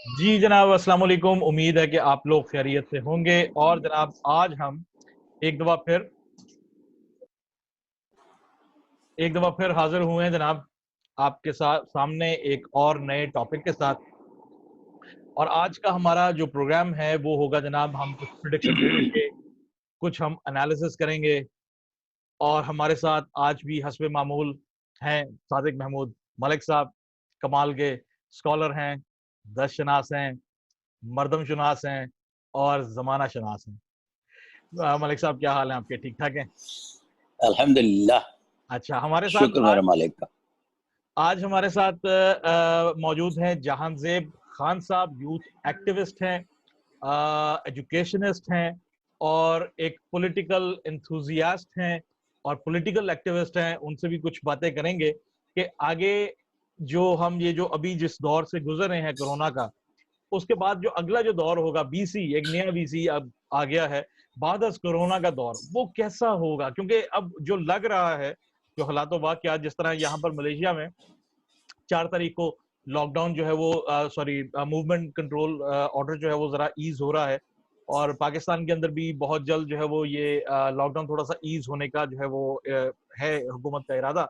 जी जनाब, अस्सलाम वालेकुम। उम्मीद है कि आप लोग खैरियत से होंगे। और जनाब, आज हम एक दफा फिर हाजिर हुए हैं जनाब, आपके साथ सामने एक और नए टॉपिक के साथ। और आज का हमारा जो प्रोग्राम है वो होगा जनाब, हम कुछ प्रिडिक्शन करेंगे, कुछ हम एनालिसिस करेंगे। और हमारे साथ आज भी हस्बे मामूल हैं सादिक महमूद मलिक साहब। कमाल के स्कॉलर हैं, दस शनास हैं, मर्दम शनास हैं और जमाना शनास हैं। मलिक साहब, क्या हाल है आपके? ठीक ठाक हैं? अल्हम्दुलिल्लाह। अच्छा, हमारे साथ शुक्र मेरे मालिक का। आज हमारे साथ मौजूद हैं जहांजेब खान साहब। यूथ एक्टिविस्ट हैं, एजुकेशनिस्ट हैं और एक पॉलिटिकल एंथुजियास्ट हैं और पॉलिटिकल एक्टिविस्ट हैं। उनसे भी कुछ बातें करेंगे कि आगे जो हम ये जो अभी जिस दौर से गुजर रहे हैं कोरोना का, उसके बाद जो अगला जो दौर होगा, बीसी, एक नया बीसी अब आ गया है, बाद कोरोना का दौर, वो कैसा होगा? क्योंकि अब जो लग रहा है, जो हालात वाकयात, जिस तरह यहाँ पर मलेशिया में 4 तारीख को लॉकडाउन जो है वो सॉरी मूवमेंट कंट्रोल ऑर्डर जो है वो जरा ईज हो रहा है। और पाकिस्तान के अंदर भी बहुत जल्द जो है वो ये लॉकडाउन थोड़ा सा ईज होने का जो है वो है हुकूमत का इरादा।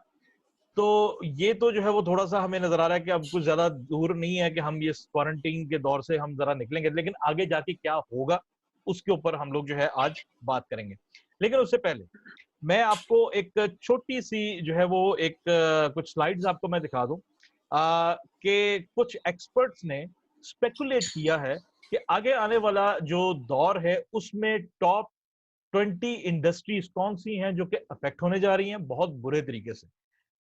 तो ये तो जो है वो थोड़ा सा हमें नजर आ रहा है कि अब कुछ ज्यादा दूर नहीं है कि हम ये क्वारंटीन के दौर से हम जरा निकलेंगे, लेकिन आगे जाके क्या होगा उसके ऊपर हम लोग जो है आज बात करेंगे। लेकिन उससे पहले मैं आपको एक छोटी सी जो है वो एक कुछ स्लाइड्स आपको मैं दिखा दूं कि कुछ एक्सपर्ट्स ने स्पेकुलेट किया है कि आगे आने वाला जो दौर है उसमें टॉप 20 इंडस्ट्रीज कौन सी हैं जो कि अफेक्ट होने जा रही हैं बहुत बुरे तरीके से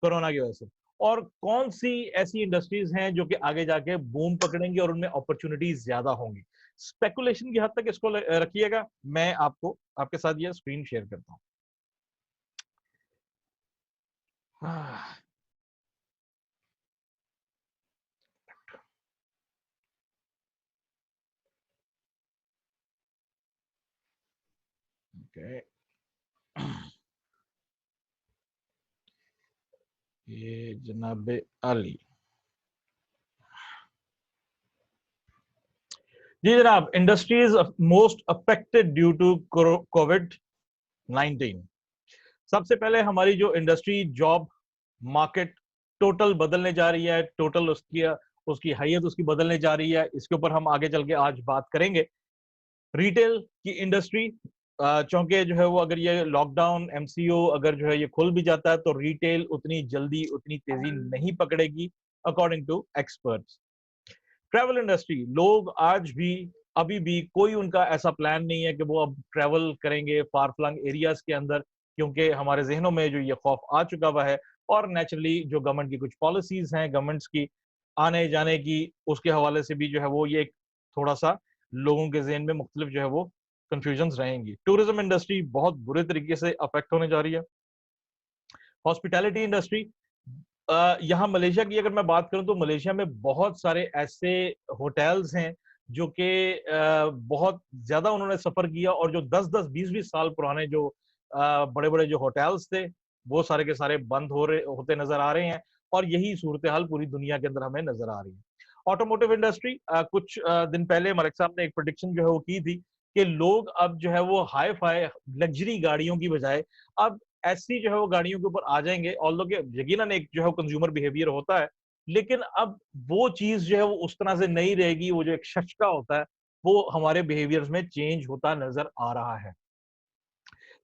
कोरोना की वजह से, और कौन सी ऐसी इंडस्ट्रीज हैं जो कि आगे जाके बूम पकड़ेंगी और उनमें अपॉर्चुनिटीज ज्यादा होंगी। स्पेकुलेशन की हद तक इसको रखिएगा। मैं आपको आपके साथ ये स्क्रीन शेयर करता हूँ। ओके, ये जनाब अली। जी जनाब, industries most affected due to कोविड-19। सबसे पहले हमारी जो इंडस्ट्री जॉब मार्केट टोटल बदलने जा रही है, टोटल उसकी उसकी हैयत उसकी बदलने जा रही है। इसके ऊपर हम आगे चल के आज बात करेंगे। रिटेल की इंडस्ट्री, चूंकि जो है वो अगर ये लॉकडाउन एमसीओ अगर जो है ये खुल भी जाता है तो रिटेल उतनी जल्दी उतनी तेजी नहीं पकड़ेगी according to experts. Travel industry, लोग आज भी अभी भी कोई उनका ऐसा प्लान नहीं है कि वो अब ट्रैवल करेंगे फार फ्लंग एरियाज के अंदर, क्योंकि हमारे जहनों में जो ये खौफ आ चुका हुआ है। और नेचुरली जो गवर्नमेंट की कुछ पॉलिसीज हैं, गवर्नमेंट्स की आने जाने की, उसके हवाले से भी जो है वो ये थोड़ा सा लोगों के जहन में मुख्तलिफ जो है वो कंफ्यूजन रहेंगी। टूरिज्म इंडस्ट्री बहुत बुरे तरीके से अफेक्ट होने जा रही है। हॉस्पिटैलिटी इंडस्ट्री, यहाँ मलेशिया की अगर मैं बात करूं तो मलेशिया में बहुत सारे ऐसे होटल्स हैं जो कि बहुत ज्यादा उन्होंने सफर किया, और जो 10-10 20-20 साल पुराने जो बड़े बड़े जो होटल्स थे वो सारे के सारे बंद हो रहे होते नजर आ रहे हैं। और यही सूरत हाल पूरी दुनिया के अंदर हमें नजर आ रही है। ऑटोमोटिव इंडस्ट्री, कुछ दिन पहले मलिक साहब ने एक प्रोडिक्शन जो है वो की थी कि लोग अब जो है वो हाई फाई लग्जरी गाड़ियों की बजाय अब ऐसी जो है वो गाड़ियों के ऊपर आ जाएंगे। ऑल्दो के यकीनन एक जो है कंज्यूमर बिहेवियर होता है, लेकिन अब वो चीज जो है वो उस तरह से नहीं रहेगी। वो जो एक शख्स होता है वो हमारे बिहेवियर्स में चेंज होता नजर आ रहा है।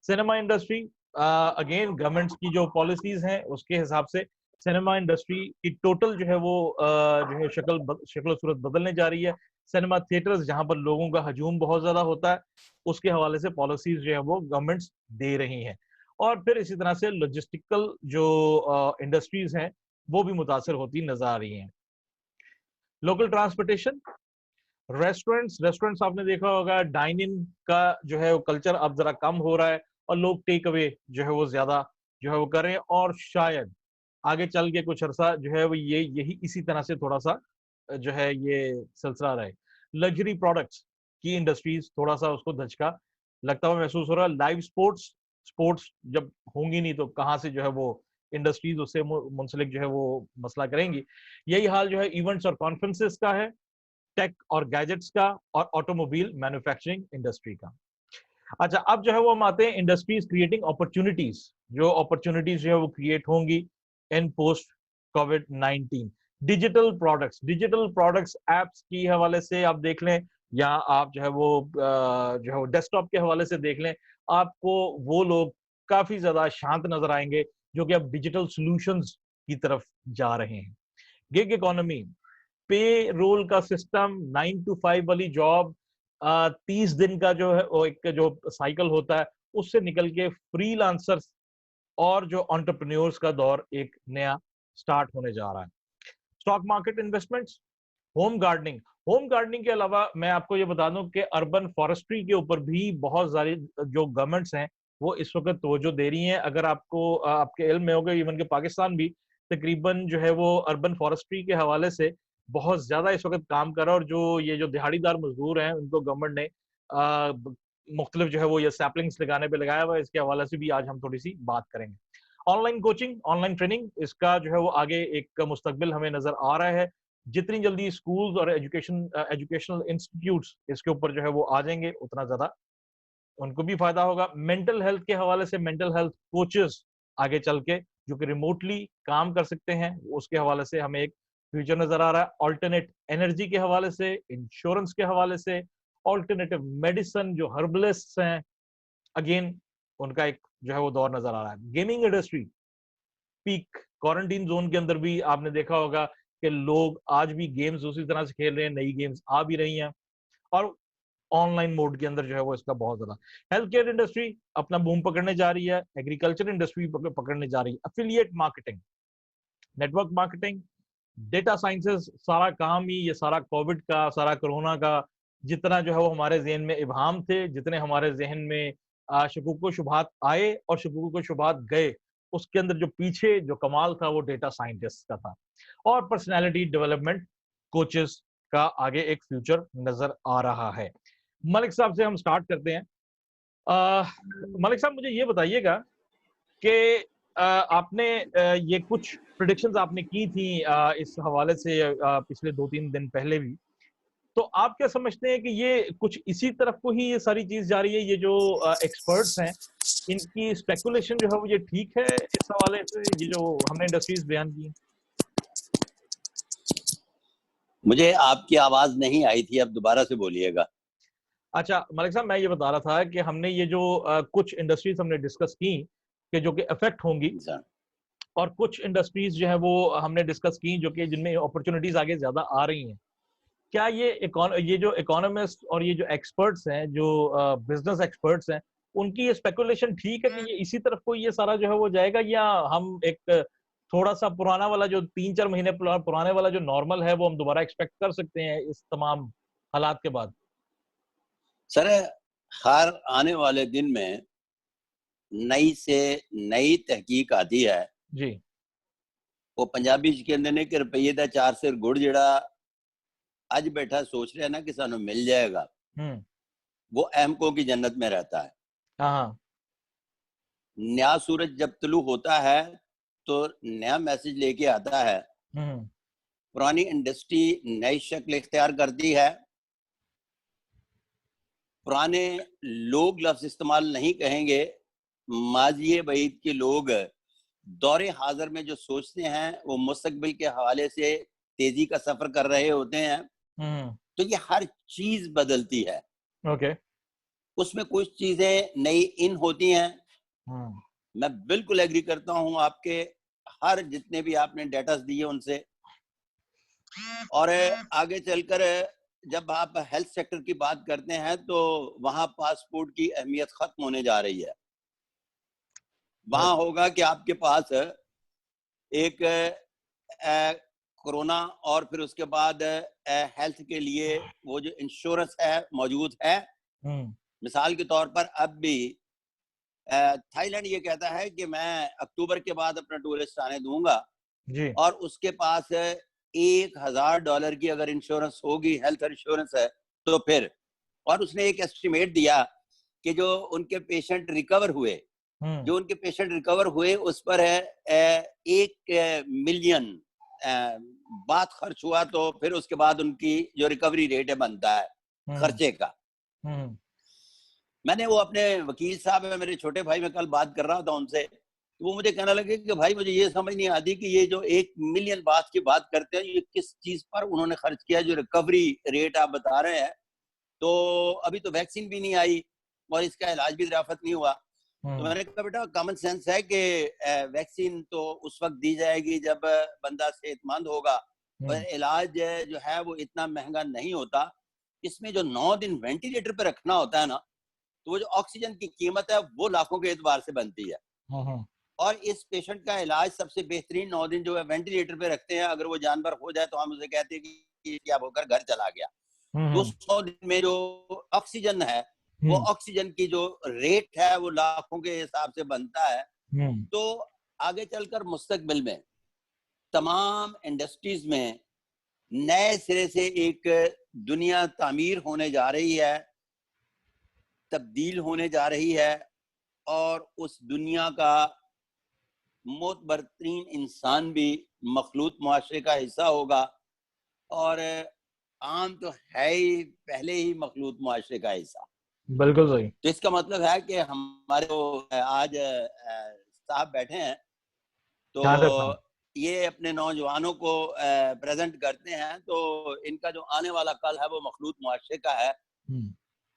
सिनेमा इंडस्ट्री, अगेन गवर्नमेंट्स की जो पॉलिसीज हैं उसके हिसाब से सिनेमा इंडस्ट्री की टोटल जो है वो जो है शक्ल सूरत बदलने जा रही है। सिनेमा थिएटर्स जहां पर लोगों का हजूम बहुत ज्यादा होता है, उसके हवाले से पॉलिसीज जो है वो गवर्नमेंट्स दे रही हैं। और फिर इसी तरह से लॉजिस्टिकल जो इंडस्ट्रीज हैं वो भी मुतासर होती नजर आ रही हैं। लोकल ट्रांसपोर्टेशन, रेस्टोरेंट्स आपने देखा होगा, डाइन इन का जो है वो कल्चर अब जरा कम हो रहा है और लोग टेक अवे जो है वो ज्यादा जो है वो कर रहे हैं। और शायद आगे चल के कुछ अरसा जो है वो ये यही इसी तरह से थोड़ा सा जो है ये सिलसिला रहे। लग्जरी प्रोडक्ट्स की इंडस्ट्रीज थोड़ा सा उसको धचका लगता हुआ महसूस हो रहा है। लाइव स्पोर्ट्स, स्पोर्ट्स जब होंगी नहीं तो कहाँ से जो है वो इंडस्ट्रीज उससे मुंसलिक जो है वो मसला करेंगी। यही हाल जो है इवेंट्स और कॉन्फ्रेंसेस का है। टेक और गैजेट्स का और ऑटोमोबाइल मैन्युफैक्चरिंग इंडस्ट्री का। अच्छा, अब जो है वो हम आते हैं इंडस्ट्रीज क्रिएटिंग अपॉर्चुनिटीज, जो अपॉर्चुनिटीज जो है वो क्रिएट होंगी in post COVID 19। Digital products apps की हवाले से आप देख लें, या आप जो है वो डेस्कटॉप के हवाले से देख लें, आपको वो लोग काफी ज्यादा शांत नजर आएंगे जो कि अब डिजिटल सॉल्यूशंस की तरफ जा रहे हैं। गिग इकोनॉमी, पे रोल का सिस्टम, 9 to 5 वाली जॉब, 30 दिन का जो है वो एक जो साइकिल होता है उससे निकल के फ्रीलांसर्स और जो एंटरप्रेन्योर्स का दौर एक नया स्टार्ट होने जा रहा है। Stock market investments, home gardening के अलावा मैं आपको ये बता दूं कि अर्बन फॉरेस्ट्री के ऊपर भी बहुत सारी जो गवर्नमेंट्स हैं वो इस वक्त तवज्जो दे रही हैं। अगर आपको आपके इल्म में होगा, इवन के पाकिस्तान भी तकरीबन जो है वो अर्बन फॉरेस्ट्री के हवाले से बहुत ज्यादा इस वक्त काम कर रहा है, और जो ये जो दिहाड़ीदार मजदूर हैं उनको गवर्नमेंट ने मुख्तलिफ जो है वो ये सैपलिंग्स लगाने पे लगाया हुआ है। इसके हवाले से भी आज हम थोड़ी सी बात करेंगे। ऑनलाइन कोचिंग, ऑनलाइन ट्रेनिंग, इसका जो है वो आगे एक मुस्तकबिल हमें नजर आ रहा है। जितनी जल्दी स्कूल्स और एजुकेशनल इंस्टीट्यूट्स इसके ऊपर जो है वो आ जाएंगे उतना ज्यादा उनको भी फायदा होगा। मेंटल हेल्थ के हवाले से मेंटल हेल्थ कोचेस आगे चल के जो कि रिमोटली काम कर सकते हैं, उसके हवाले से हमें एक फ्यूचर नजर आ रहा है। ऑल्टरनेट एनर्जी के हवाले से, इंश्योरेंस के हवाले से, ऑल्टरनेटिव मेडिसिन जो हर्बलिस्ट हैं, अगेन उनका एक जो है वो दौर नजर आ रहा है। Gaming industry peak, quarantine zone के अंदर भी आपने देखा होगा कि लोग आज भी गेम्स उसी तरह से खेल रहे हैं, नई गेम्स आ भी रही हैं, और ऑनलाइन मोड के अंदर जो है वो इसका बहुत ज्यादा। हेल्थ केयर इंडस्ट्री अपना बूम पकड़ने जा रही है, एग्रीकल्चर इंडस्ट्री पकड़ने जा रही है, affiliate marketing, network marketing, data sciences, सारा काम ही ये सारा कोविड का, सारा कोरोना का जितना जो है वो हमारे जहन में इबाम थे, जितने हमारे जहन में शकूक व शुबहात आए और शकूक व शुबहात गए, उसके अंदर जो पीछे जो कमाल था वो डेटा साइंटिस्ट का था। और पर्सनैलिटी डेवलपमेंट कोचेस का आगे एक फ्यूचर नजर आ रहा है। मलिक साहब से हम स्टार्ट करते हैं। मलिक साहब, मुझे ये बताइएगा कि आपने ये कुछ प्रेडिक्शंस आपने की थी इस हवाले से पिछले 2-3 दिन पहले भी, तो आप क्या समझते हैं कि ये कुछ इसी तरफ को ही ये सारी चीज जा रही है? ये जो एक्सपर्ट्स हैं इनकी स्पेकुलेशन जो है वो ये ठीक है इस हवाले से, ये जो हमने इंडस्ट्रीज बयान की? मुझे आपकी आवाज नहीं आई थी, अब दोबारा से बोलिएगा। अच्छा मलिक साहब, मैं ये बता रहा था कि हमने ये जो कुछ इंडस्ट्रीज हमने डिस्कस की कि जो कि अफेक्ट होंगी, और कुछ इंडस्ट्रीज जो है वो हमने डिस्कस की जो कि जिनमें अपॉर्चुनिटीज आगे ज्यादा आ रही हैं। क्या ये जो इकोनॉमिस्ट और ये जो एक्सपर्ट्स हैं, जो बिजनेस एक्सपर्ट्स हैं, उनकी ये स्पेकुलेशन ठीक है कि ये इसी तरफ को ये सारा जो है वो जाएगा, या हम एक थोड़ा सा पुराना वाला जो 3-4 महीने पुराने वाला जो नॉर्मल है वो हम दोबारा एक्सपेक्ट कर सकते हैं इस तमाम हालात के बाद? सर, हर आने वाले दिन में नई से नई तहकीक आती है जी। वो पंजाबी च कहंदे ने कि रुपये दा 4 सिर गुड़ जिहड़ा आज बैठा सोच रहा है ना कि सानू मिल जाएगा, वो अहमकों की जन्नत में रहता है। हाँ। नया सूरज जब तुलू होता है तो नया मैसेज लेके आता है। पुरानी इंडस्ट्री नई शक्ल इख्तियार करती है। पुराने लोग लफ्ज इस्तेमाल नहीं कहेंगे, माजिए बईद के लोग दौरे हाजिर में जो सोचते हैं वो मुस्तकबिल के हवाले से तेजी का सफर कर रहे होते हैं। तो ये हर चीज बदलती है। ओके। उसमें कुछ चीजें नई इन होती हैं। मैं बिल्कुल एग्री करता हूं आपके हर जितने भी आपने डेटा दिए उनसे। और आगे चलकर जब आप हेल्थ सेक्टर की बात करते हैं तो वहां पासपोर्ट की अहमियत खत्म होने जा रही है। वहां होगा कि आपके पास एक कोरोना और फिर उसके बाद हेल्थ के लिए वो जो इंश्योरेंस है मौजूद है। मिसाल के तौर पर अब भी थाईलैंड ये कहता है कि मैं अक्टूबर के बाद अपना टूरिस्ट आने दूंगा जी। और उसके पास $1000 की अगर इंश्योरेंस होगी, हेल्थ इंश्योरेंस है तो फिर। और उसने एक एस्टिमेट दिया कि जो उनके पेशेंट रिकवर हुए उस पर है 1 मिलियन बात खर्च हुआ तो फिर उसके बाद उनकी जो रिकवरी रेट है बनता है खर्चे का। मैंने वो अपने वकील साहब है, मेरे छोटे भाई, में कल बात कर रहा था उनसे, तो वो मुझे कहने लगे कि भाई मुझे ये समझ नहीं आती कि ये जो 1 मिलियन बात की बात करते हैं, ये किस चीज पर उन्होंने खर्च किया, जो रिकवरी रेट आप बता रहे हैं। तो अभी तो वैक्सीन भी नहीं आई और इसका इलाज भी दराफत नहीं हुआ। तो मैंने कहा बेटा कॉमन सेंस है कि वैक्सीन तो उस वक्त दी जाएगी जब बंदा सेहतमंद होगा, और इलाज जो है वो इतना महंगा नहीं होता। इसमें जो 9 दिन वेंटिलेटर पे रखना होता है ना, तो वो जो ऑक्सीजन की कीमत है वो लाखों के एतबार से बनती है। और इस पेशेंट का इलाज सबसे बेहतरीन 9 दिन जो है वेंटिलेटर पे रखते हैं। अगर वो जानवर हो जाए तो हम उसे कहते हैं कि क्या होकर घर चला गया। 200 दिन में जो ऑक्सीजन है, वो ऑक्सीजन की जो रेट है वो लाखों के हिसाब से बनता है। तो आगे चलकर मुस्तकबिल में तमाम इंडस्ट्रीज में नए सिरे से एक दुनिया तामीर होने जा रही है, तब्दील होने जा रही है, और उस दुनिया का मोतबरतरीन इंसान भी मखलूत मुआशरे का हिस्सा होगा, और आम तो है ही पहले ही मखलूत मुआशरे का हिस्सा। बिल्कुल सही। तो इसका मतलब है कि हमारे आज साहब बैठे हैं, तो ये अपने नौजवानों को प्रेजेंट करते हैं। तो इनका जो आने वाला कल है वो मखलूत मुआशरे का है।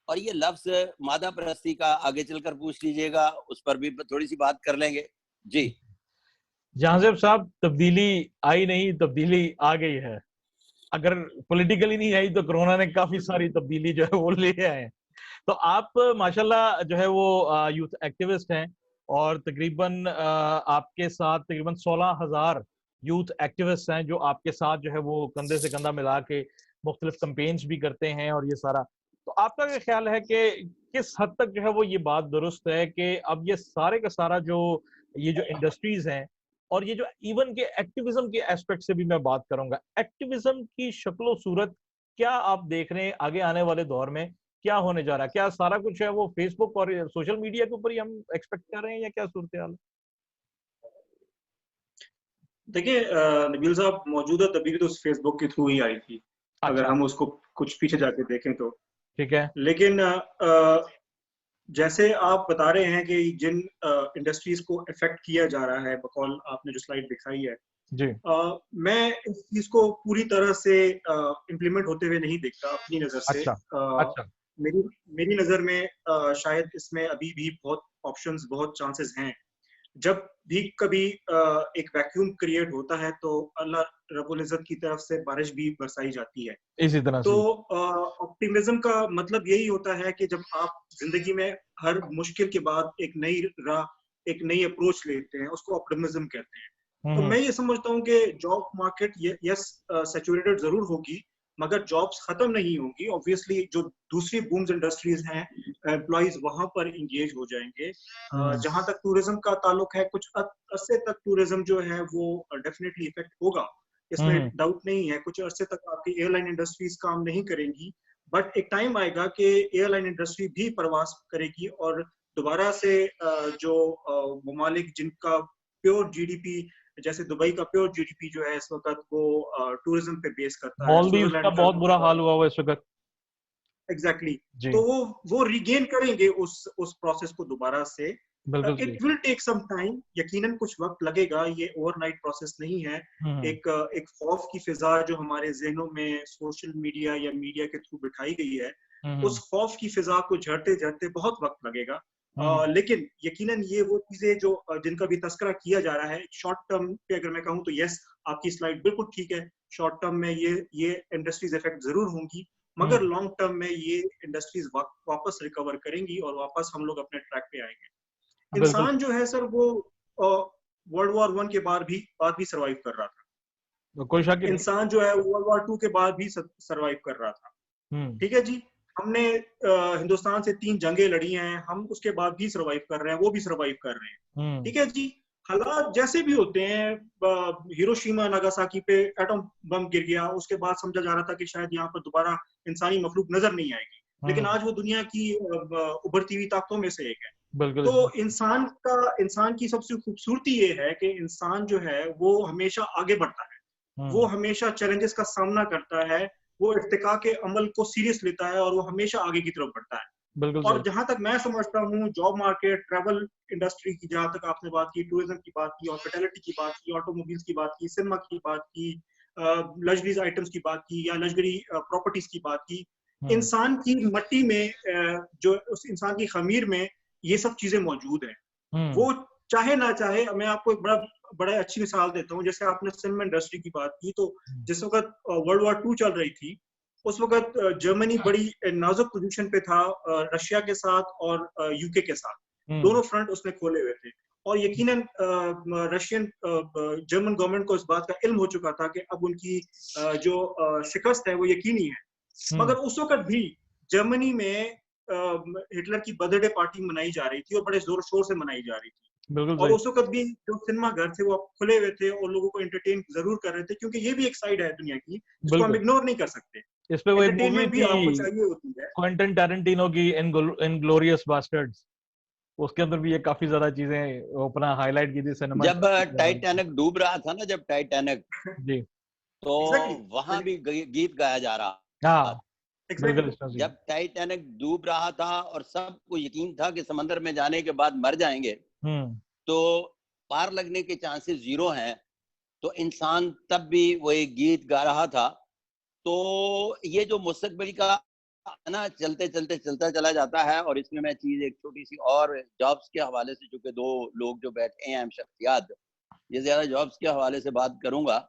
और ये लफ्ज मादा परस्ती का आगे चलकर पूछ लीजिएगा, उस पर भी थोड़ी सी बात कर लेंगे। जी जहांजेब साहब, तब्दीली आई नहीं, तब्दीली आ गई है। अगर पॉलिटिकली नहीं आई तो कोरोना ने काफी सारी तब्दीली जो है वो ले आए। तो आप माशाल्लाह जो है वो यूथ एक्टिविस्ट हैं, और तकरीबन आपके साथ तकरीबन 16,000 यूथ एक्टिविस्ट हैं जो आपके साथ जो है वो कंधे से कंधा मिला के मुख्तलिफ कैंपेन्स भी करते हैं और ये सारा। तो आपका क्या ख्याल है कि किस हद तक जो है वो ये बात दुरुस्त है कि अब ये सारे का सारा जो ये जो इंडस्ट्रीज हैं, और ये जो इवन के एक्टिविज्म के एस्पेक्ट से भी मैं बात करूंगा, एक्टिविज्म की शक्लो सूरत क्या आप देख रहे हैं आगे आने वाले दौर में? क्या होने जा रहा है? क्या सारा कुछ है वो फेसबुक और सोशल मीडिया के ऊपर ही हम एक्सपेक्ट कर रहे हैं, या क्या सूरत हाल है? देखिए नबील साहब, मौजूदा तब्दीली तो फेसबुक के थ्रू ही आई थी। अच्छा। अगर हम उसको कुछ पीछे जाके देखें तो ठीक है। लेकिन जैसे आप बता रहे हैं कि जिन इंडस्ट्रीज को इफेक्ट किया जा रहा है, बकौल आपने जो स्लाइड दिखाई है जी, मैं इस चीज को पूरी तरह से इम्प्लीमेंट होते हुए नहीं देखता अपनी नजर से। अच्छा। मेरी नजर में शायद इसमें अभी भी बहुत ऑप्शंस, बहुत चांसेस हैं। जब भी कभी एक वैक्यूम क्रिएट होता है तो अल्लाह रब्बुल इज्जत की तरफ से बारिश भी बरसाई जाती है इसी तरह। तो ऑप्टिमिज्म का मतलब यही होता है कि जब आप जिंदगी में हर मुश्किल के बाद एक नई राह, एक नई अप्रोच लेते हैं, उसको ऑप्टिमिज्म कहते हैं। तो मैं ये समझता हूँ कि जॉब मार्केट यस सैचुरेटेड जरूर होगी, मगर जॉब्स खत्म नहीं होंगी। ऑब्वियसली जो दूसरी बूम्स इंडस्ट्रीज हैं, एम्प्लॉइज वहां पर इंगेज हो जाएंगे। जहां तक टूरिज्म का ताल्लुक है, कुछ अरसे तक टूरिज्म जो है वो डेफिनेटली इफेक्ट होगा, इसमें डाउट नहीं है। कुछ अरसे तक आपकी एयरलाइन इंडस्ट्रीज काम नहीं करेंगी, बट एक टाइम आएगा कि एयरलाइन इंडस्ट्री भी प्रवास करेगी, और दोबारा से जो ममालिक जिनका प्योर जीडीपी, जैसे दुबई का प्योर जीडीपी जो है इस वक्त वो टूरिज्म पे बेस करता है। मालदीव्स का बहुत बुरा हाल हुआ हुआ इस वक्त। एग्जैक्टली। तो वो रिगेन करेंगे उस प्रोसेस को दोबारा से। It will take some time, यकीनन कुछ वक्त लगेगा, ये ओवरनाइट प्रोसेस नहीं है। एक खौफ की फिजा जो हमारे जहनों में सोशल मीडिया या मीडिया के थ्रू बिठाई गई है, उस खौफ की फिजा को झड़ते झड़ते बहुत वक्त लगेगा। लेकिन यकीनन ये वो चीजें जो जिनका भी तस्करा किया जा रहा है, शॉर्ट टर्म पे अगर मैं कहूँ तो यस, आपकी स्लाइड बिल्कुल ठीक है। शॉर्ट टर्म में ये इंडस्ट्रीज इफेक्ट जरूर होंगी, मगर लॉन्ग टर्म में ये इंडस्ट्रीज वापस रिकवर करेंगी और वापस हम लोग अपने ट्रैक पे आएंगे। इंसान जो है सर, वो वर्ल्ड वॉर 1 के बाद भी सरवाइव कर रहा था। कोई शक नहीं। इंसान जो है वर्ल्ड वॉर 2 के बाद भी सरवाइव कर रहा था। ठीक है जी, हमने हिंदुस्तान से 3 जंगें लड़ी हैं, हम उसके बाद भी सरवाइव कर रहे हैं, वो भी सरवाइव कर रहे हैं। ठीक है जी, हालात जैसे भी होते हैं, हिरोशिमा नागासाकी पे एटम बम गिर गया, उसके बाद समझा जा रहा था कि शायद यहाँ पर दोबारा इंसानी मखलूक नजर नहीं आएगी, लेकिन आज वो दुनिया की उभरती हुई ताकतों में से एक है। तो इंसान की सबसे खूबसूरती ये है कि इंसान जो है वो हमेशा आगे बढ़ता है। वो हमेशा चैलेंजेस का सामना करता है, वो इर्तिका के अमल को सीरियस लेता है और वो हमेशा आगे की तरफ बढ़ता है। बिल्कुल और सही। जहां तक मैं समझता हूँ, जॉब मार्केट, ट्रैवल इंडस्ट्री की जहां तक आपने बात की, टूरिज्म की बात की, हॉस्पिटैलिटी की बात की, ऑटोमोबाइल्स की बात की, सिनेमा की बात की, लग्जरीज आइटम्स की बात की, या लग्जरी प्रॉपर्टीज की बात की, इंसान की मट्टी में, जो उस इंसान की खमीर में ये सब चीजें मौजूद हैं। वो चाहे ना चाहे, मैं आपको एक बड़ा अच्छी मिसाल देता हूँ। जैसे आपने सिनेमा इंडस्ट्री की बात की, तो जिस वक्त वर्ल्ड वॉर 2 चल रही थी, उस वक्त जर्मनी बड़ी नाजुक पोजीशन पे था रशिया के साथ और यूके के साथ। दोनों फ्रंट उसने खोले हुए थे, और यकीनन रशियन जर्मन गवर्नमेंट को इस बात का इल्म हो चुका था कि अब उनकी जो शिकस्त है वो यकीनी है। मगर उस वक्त भी जर्मनी में हिटलर की बर्थडे पार्टी मनाई जा रही थी, और बड़े जोर शोर से मनाई जा रही थी। और उस वक्त भी जो सिनेमा घर थे वो खुले हुए थे, और लोगों को एंटरटेन जरूर कर रहे थे, क्योंकि ये भी एक साइड है दुनिया की जिसको हम इग्नोर नहीं कर सकते। इस पे वो एक मूवी भी आपको चाहिए होती है, क्विंटन टैरेंटिनो की इनग्लोरियस बास्टर्ड्स, उसके अंदर भी ये काफी ज्यादा चीजें अपना हाईलाइट की थी सिनेमा। जब टाइटैनिक डूब रहा था ना, जब टाइटैनिक जी, तो वहां भी गीत गाया जा रहा हाँ, जब टाइटैनिक डूब रहा था और सबको यकीन था कि समंदर में जाने के बाद मर जाएंगे, तो पार लगने के चांसेस 0 हैं, तो इंसान तब भी वो एक गीत गा रहा था। तो ये जो मुस्तकबिल का ना चलते चलते चलता चला जाता है। और इसमें मैं चीज एक छोटी सी और जॉब्स के हवाले से, चूंकि 2 लोग जो बैठे हैं अहम शख्सियात, ये ज्यादा जॉब्स के हवाले से बात करूंगा।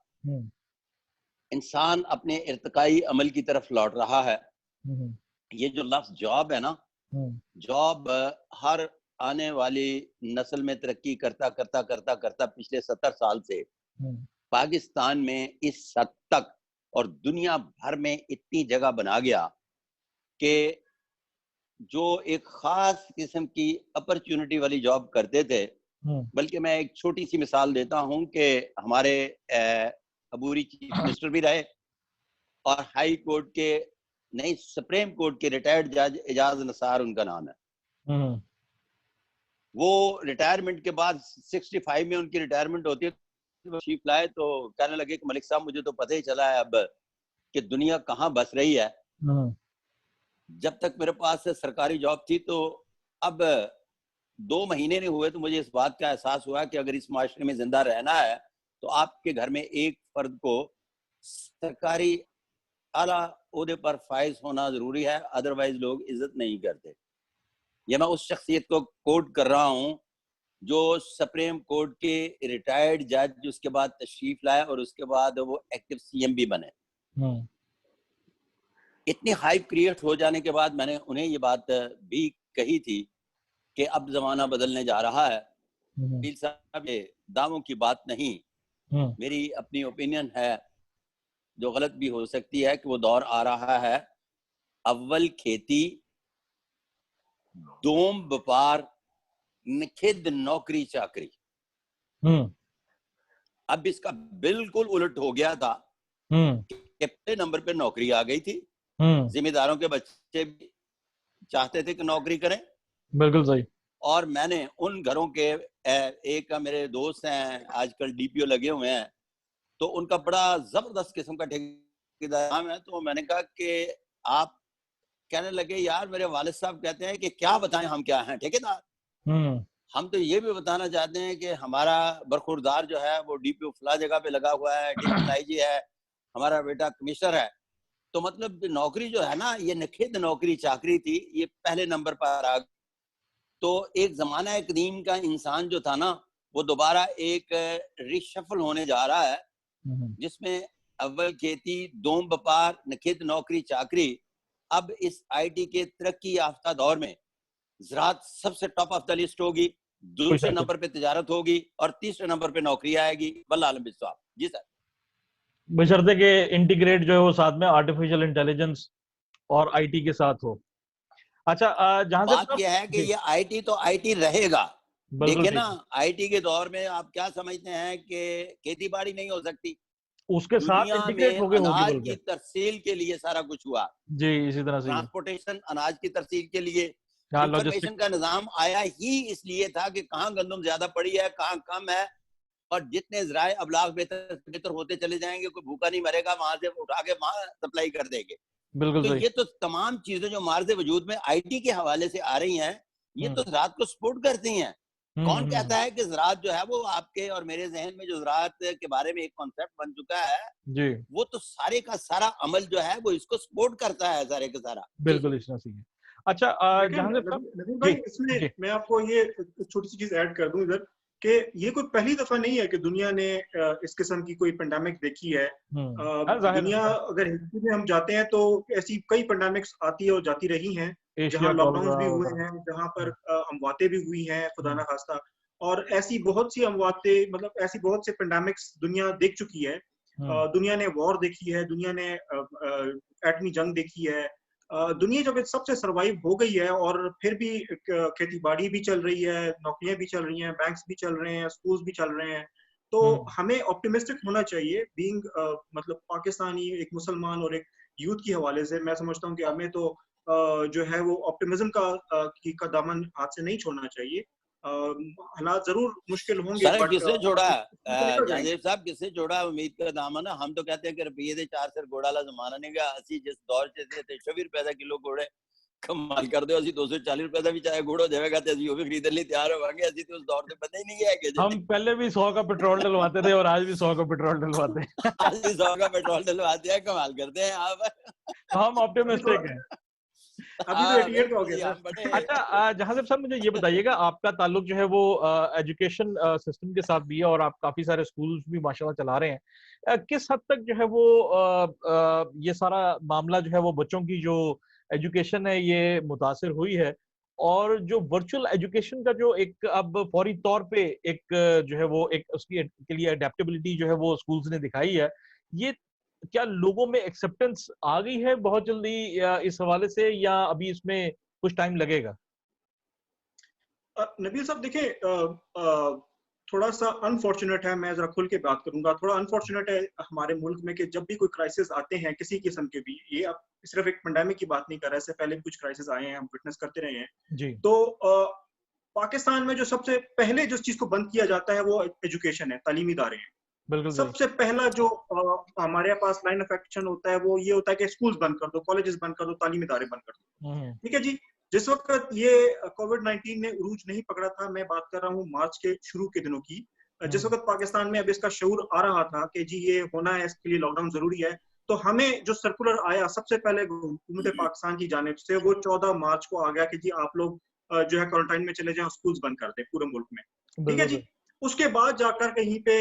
इंसान अपने इर्तिकाई अमल की तरफ लौट रहा है। ये जो लफ्ज जॉब है ना, जॉब हर आने वाली नस्ल में तरक्की करता करता करता करता पिछले 70 साल से पाकिस्तान में इस हद तक और दुनिया भर में इतनी जगह बना गया कि जो एक खास किस्म की अपॉर्चुनिटी वाली जॉब करते थे, बल्कि मैं एक छोटी सी मिसाल देता हूं कि हमारे अबूरी चीफ मिनिस्टर भी रहे और हाई कोर्ट के नहीं, सुप्रीम कोर्ट के रिटायर्ड जज एजाज नसार उनका नाम है। वो रिटायरमेंट के बाद 65 में उनकी रिटायरमेंट होती है, चीफ लाए तो कहने लगे कि मलिक साहब, मुझे तो पता ही चला है अब कि दुनिया कहाँ बस रही है। जब तक मेरे पास सरकारी जॉब थी, तो अब 2 महीने नहीं हुए तो मुझे इस बात का एहसास हुआ कि अगर इस माशरे में जिंदा रहना है तो आपके घर में एक फर्द को सरकारी आला ओहदे पर फाइज होना जरूरी है, अदरवाइज लोग इज्जत नहीं करते। ये मैं उस शख्सियत को कोट कर रहा हूं जो सुप्रीम कोर्ट के रिटायर्ड जज उसके बाद तशरीफ लाए और उसके बाद वो एक्टिव सीएम भी बने। इतनी हाइप क्रिएट हो जाने के बाद मैंने उन्हें ये बात भी कही थी कि अब जमाना बदलने जा रहा है। पीर साहब, ये दावों की बात नहीं, मेरी अपनी ओपिनियन है जो गलत भी हो सकती है, कि वो दौर आ रहा है अव्वल खेती, दोम व्यापार, निखिद नौकरी चाकरी। अब इसका बिल्कुल उलट हो गया था कि पहले नंबर पे नौकरी आ गई थी, जिम्मेदारों के बच्चे भी चाहते थे कि नौकरी करें। बिल्कुल सही। और मैंने उन घरों के, एक मेरे दोस्त हैं आजकल डीपीओ लगे हुए हैं, तो उनका बड़ा जबरदस्त किस्म का ठेकेदार है। तो मैंने कहा कि आप, कहने लगे यार मेरे वालिद साहब कहते हैं कि क्या बताएं हम क्या हैं, ठेकेदार। हम तो ये भी बताना चाहते हैं कि हमारा बरखुरदार जो है वो डीपीओ फला जगह पे लगा हुआ है, डिप्टी आईजी है, हमारा बेटा कमिश्नर है। तो मतलब नौकरी जो है ना, ये निखिद नौकरी चाकरी थी, ये पहले नंबर पर आ। तो एक जमाना कदीम का इंसान जो था ना, वो दोबारा एक रिशफल होने जा रहा है, जिसमें अव्वल खेती, दोम व्यापार, निखिद नौकरी चाकरी। अब इस आईटी के तरक्की याफ्ता दौर में ज़राअत सबसे टॉप ऑफ द लिस्ट होगी, दूसरे नंबर पे तिजारत होगी और तीसरे नंबर पे नौकरी आएगी। वल्लाह आलम बिस्वाब। जी सर। बशर्ते के इंटीग्रेट जो है वो साथ में आर्टिफिशियल इंटेलिजेंस और आईटी के साथ हो। अच्छा, जहां से बात यह है कि ये आईटी तो आईटी रहेगा। देखिए ना, आईटी के दौर में आप क्या समझते हैं कि खेती बाड़ी नहीं हो सकती, उसके साथ इंटीग्रेट हो गए अनाज की तरसील के लिए सारा कुछ हुआ। जी, इसी तरह से ट्रांसपोर्टेशन, अनाज की तरसील के लिए इंफॉर्मेशन का निजाम आया ही इसलिए था कि कहाँ गंदम ज्यादा पड़ी है, कहाँ कम है, और जितने ज़राए अबलाग बेहतर होते चले जाएंगे, कोई भूखा नहीं मरेगा, वहां से उठा के वहां सप्लाई कर देंगे। बिल्कुल तो सही। ये तो तमाम चीजें जो मार्ज वजूद में आईटी के हवाले से आ रही हैं, ये तो ज़राअत को सपोर्ट करती हैं। कौन कहता है कि ज़राअत जो है वो आपके और मेरे जहन में जो ज़राअत के बारे में एक कॉन्सेप्ट बन चुका है जी, वो तो सारे का सारा अमल जो है वो इसको सपोर्ट करता है, सारे का सारा। बिल्कुल इस तरह से है। अच्छा लेकिन जहांगीर साहब नदीम जी भाई, इसमें जी मैं आपको ये छोटी सी चीज ऐड कर दूं इधर, कि ये कोई पहली दफा नहीं है कि दुनिया ने इस किस्म की कोई पेंडेमिक देखी है। जाहिर दुनिया है, अगर हिस्ट्री में हम जाते हैं तो ऐसी कई पेंडेमिक्स आती है और जाती रही हैं, एशिया जहां कॉलरा लॉकडाउन भी हुए वगैरह। हैं, जहां पर अमवातें भी हुई हैं, खुदा ना हम्म, खास्ता। और ऐसी बहुत सी अमवातें, मतलब ऐसी बहुत से पेंडेमिक्स दुनिया देख चुकी है। हम्म, दुनिया ने वॉर देखी है, दुनिया ने एटमी जंग देखी है। दुनिया जब सबसे सरवाइव हो गई है और फिर भी खेती बाड़ी भी चल रही है, नौकरियां भी चल रही हैं, बैंक्स भी चल रहे हैं, स्कूल्स भी चल रहे हैं, तो हम्म, हमें ऑप्टिमिस्टिक होना चाहिए। बीइंग मतलब पाकिस्तानी, एक मुसलमान और एक यूथ के हवाले से मैं समझता हूँ कि हमें तो जो है वो ऑप्टिमिज्म का दामन हाथ से नहीं छोड़ना चाहिए। हालात जरूर मुश्किल होंगे, सर बट किसने छोड़ा निकल जाएंगे। जहांगीर साहब, किसने छोड़ा उम्मीद का दामन? हम तो कहते हैं कि रुपये दे 4 सिर घोड़ा ला जमाना नहीं गया। असी जिस दौर च थे ते 24 रुपए का किलो घोड़े कमाल कर दो, असी 240 रुपए का भी चाहे घोड़ा जाएगा तो असी वो भी खरीदने लिए तैयार होवांगे। असी तो उस दौर से बंदे ही नहीं है कि हम पहले भी 100 का पेट्रोल डलवाते थे और आज भी 100 का पेट्रोल डलवाते हैं। असी 100 का पेट्रोल डलवाते हैं, कमाल करते हैं आप। हम अभी तो ऑप्टिमिस्टिक हैं। अभी तो 88 का हो बिल्कुल गया जी, हम सर। बड़े अच्छा जहांगीर साहब मुझे ये बताइएगा, आपका ताल्लुक जो है वो एजुकेशन सिस्टम के साथ भी है और आप काफी सारे स्कूल्स भी माशाल्लाह चला रहे हैं। किस हद तक जो है वो ये सारा मामला जो है वो बच्चों की जो एजुकेशन है ये मुतासिर हुई है, और जो वर्चुअल एजुकेशन का जो एक अब फौरी तौर पे एक जो है वो एक उसकी के लिए अडेप्टेबिलिटी जो है वो स्कूल्स ने दिखाई है, ये क्या लोगों में एक्सेप्टेंस आ गई है बहुत जल्दी या इस हवाले से, या अभी इसमें कुछ टाइम लगेगा? नबील साहब देखिए, थोड़ा सा अनफॉर्चुनेट है, मैं जरा खुल के बात करूंगा, थोड़ा अनफॉर्चुनेट है हमारे मुल्क में कि जब भी कोई क्राइसिस आते हैं किसी किस्म के भी, ये अब सिर्फ एक पेंडेमिक की बात नहीं कर रहे, इससे पहले भी कुछ क्राइसिस आए हैं, हम विटनेस करते रहे हैं। जी, तो पाकिस्तान में जो सबसे पहले जिस चीज को बंद किया जाता है वो एजुकेशन है, तालीमी इदारे हैं। बिल्कुल सही। सबसे पहला जो हमारे पास लाइन ऑफ एक्शन होता है वो ये होता है कि स्कूल्स बंद कर दो, कॉलेजेस बंद कर दो, तालीमी इदारे बंद कर दो। हम्म, ठीक है जी। जिस वक्त ये कोविड-19 ने उरूज नहीं पकड़ा था, मैं बात कर रहा हूँ मार्च के शुरू के दिनों की, जिस वक्त पाकिस्तान में अब इसका शऊर आ रहा था कि जी ये होना है, इसके लिए लॉकडाउन जरूरी है, तो हमें जो सर्कुलर आया सबसे पहले हुकूमत पाकिस्तान की जानिब से, वो 14 मार्च को आ गया कि जी आप लोग जो है क्वारंटाइन में चले जाएं, स्कूल्स बंद कर दें पूरे मुल्क में। ठीक है बिल्कुल जी। सही। उसके बाद जाकर कहीं पे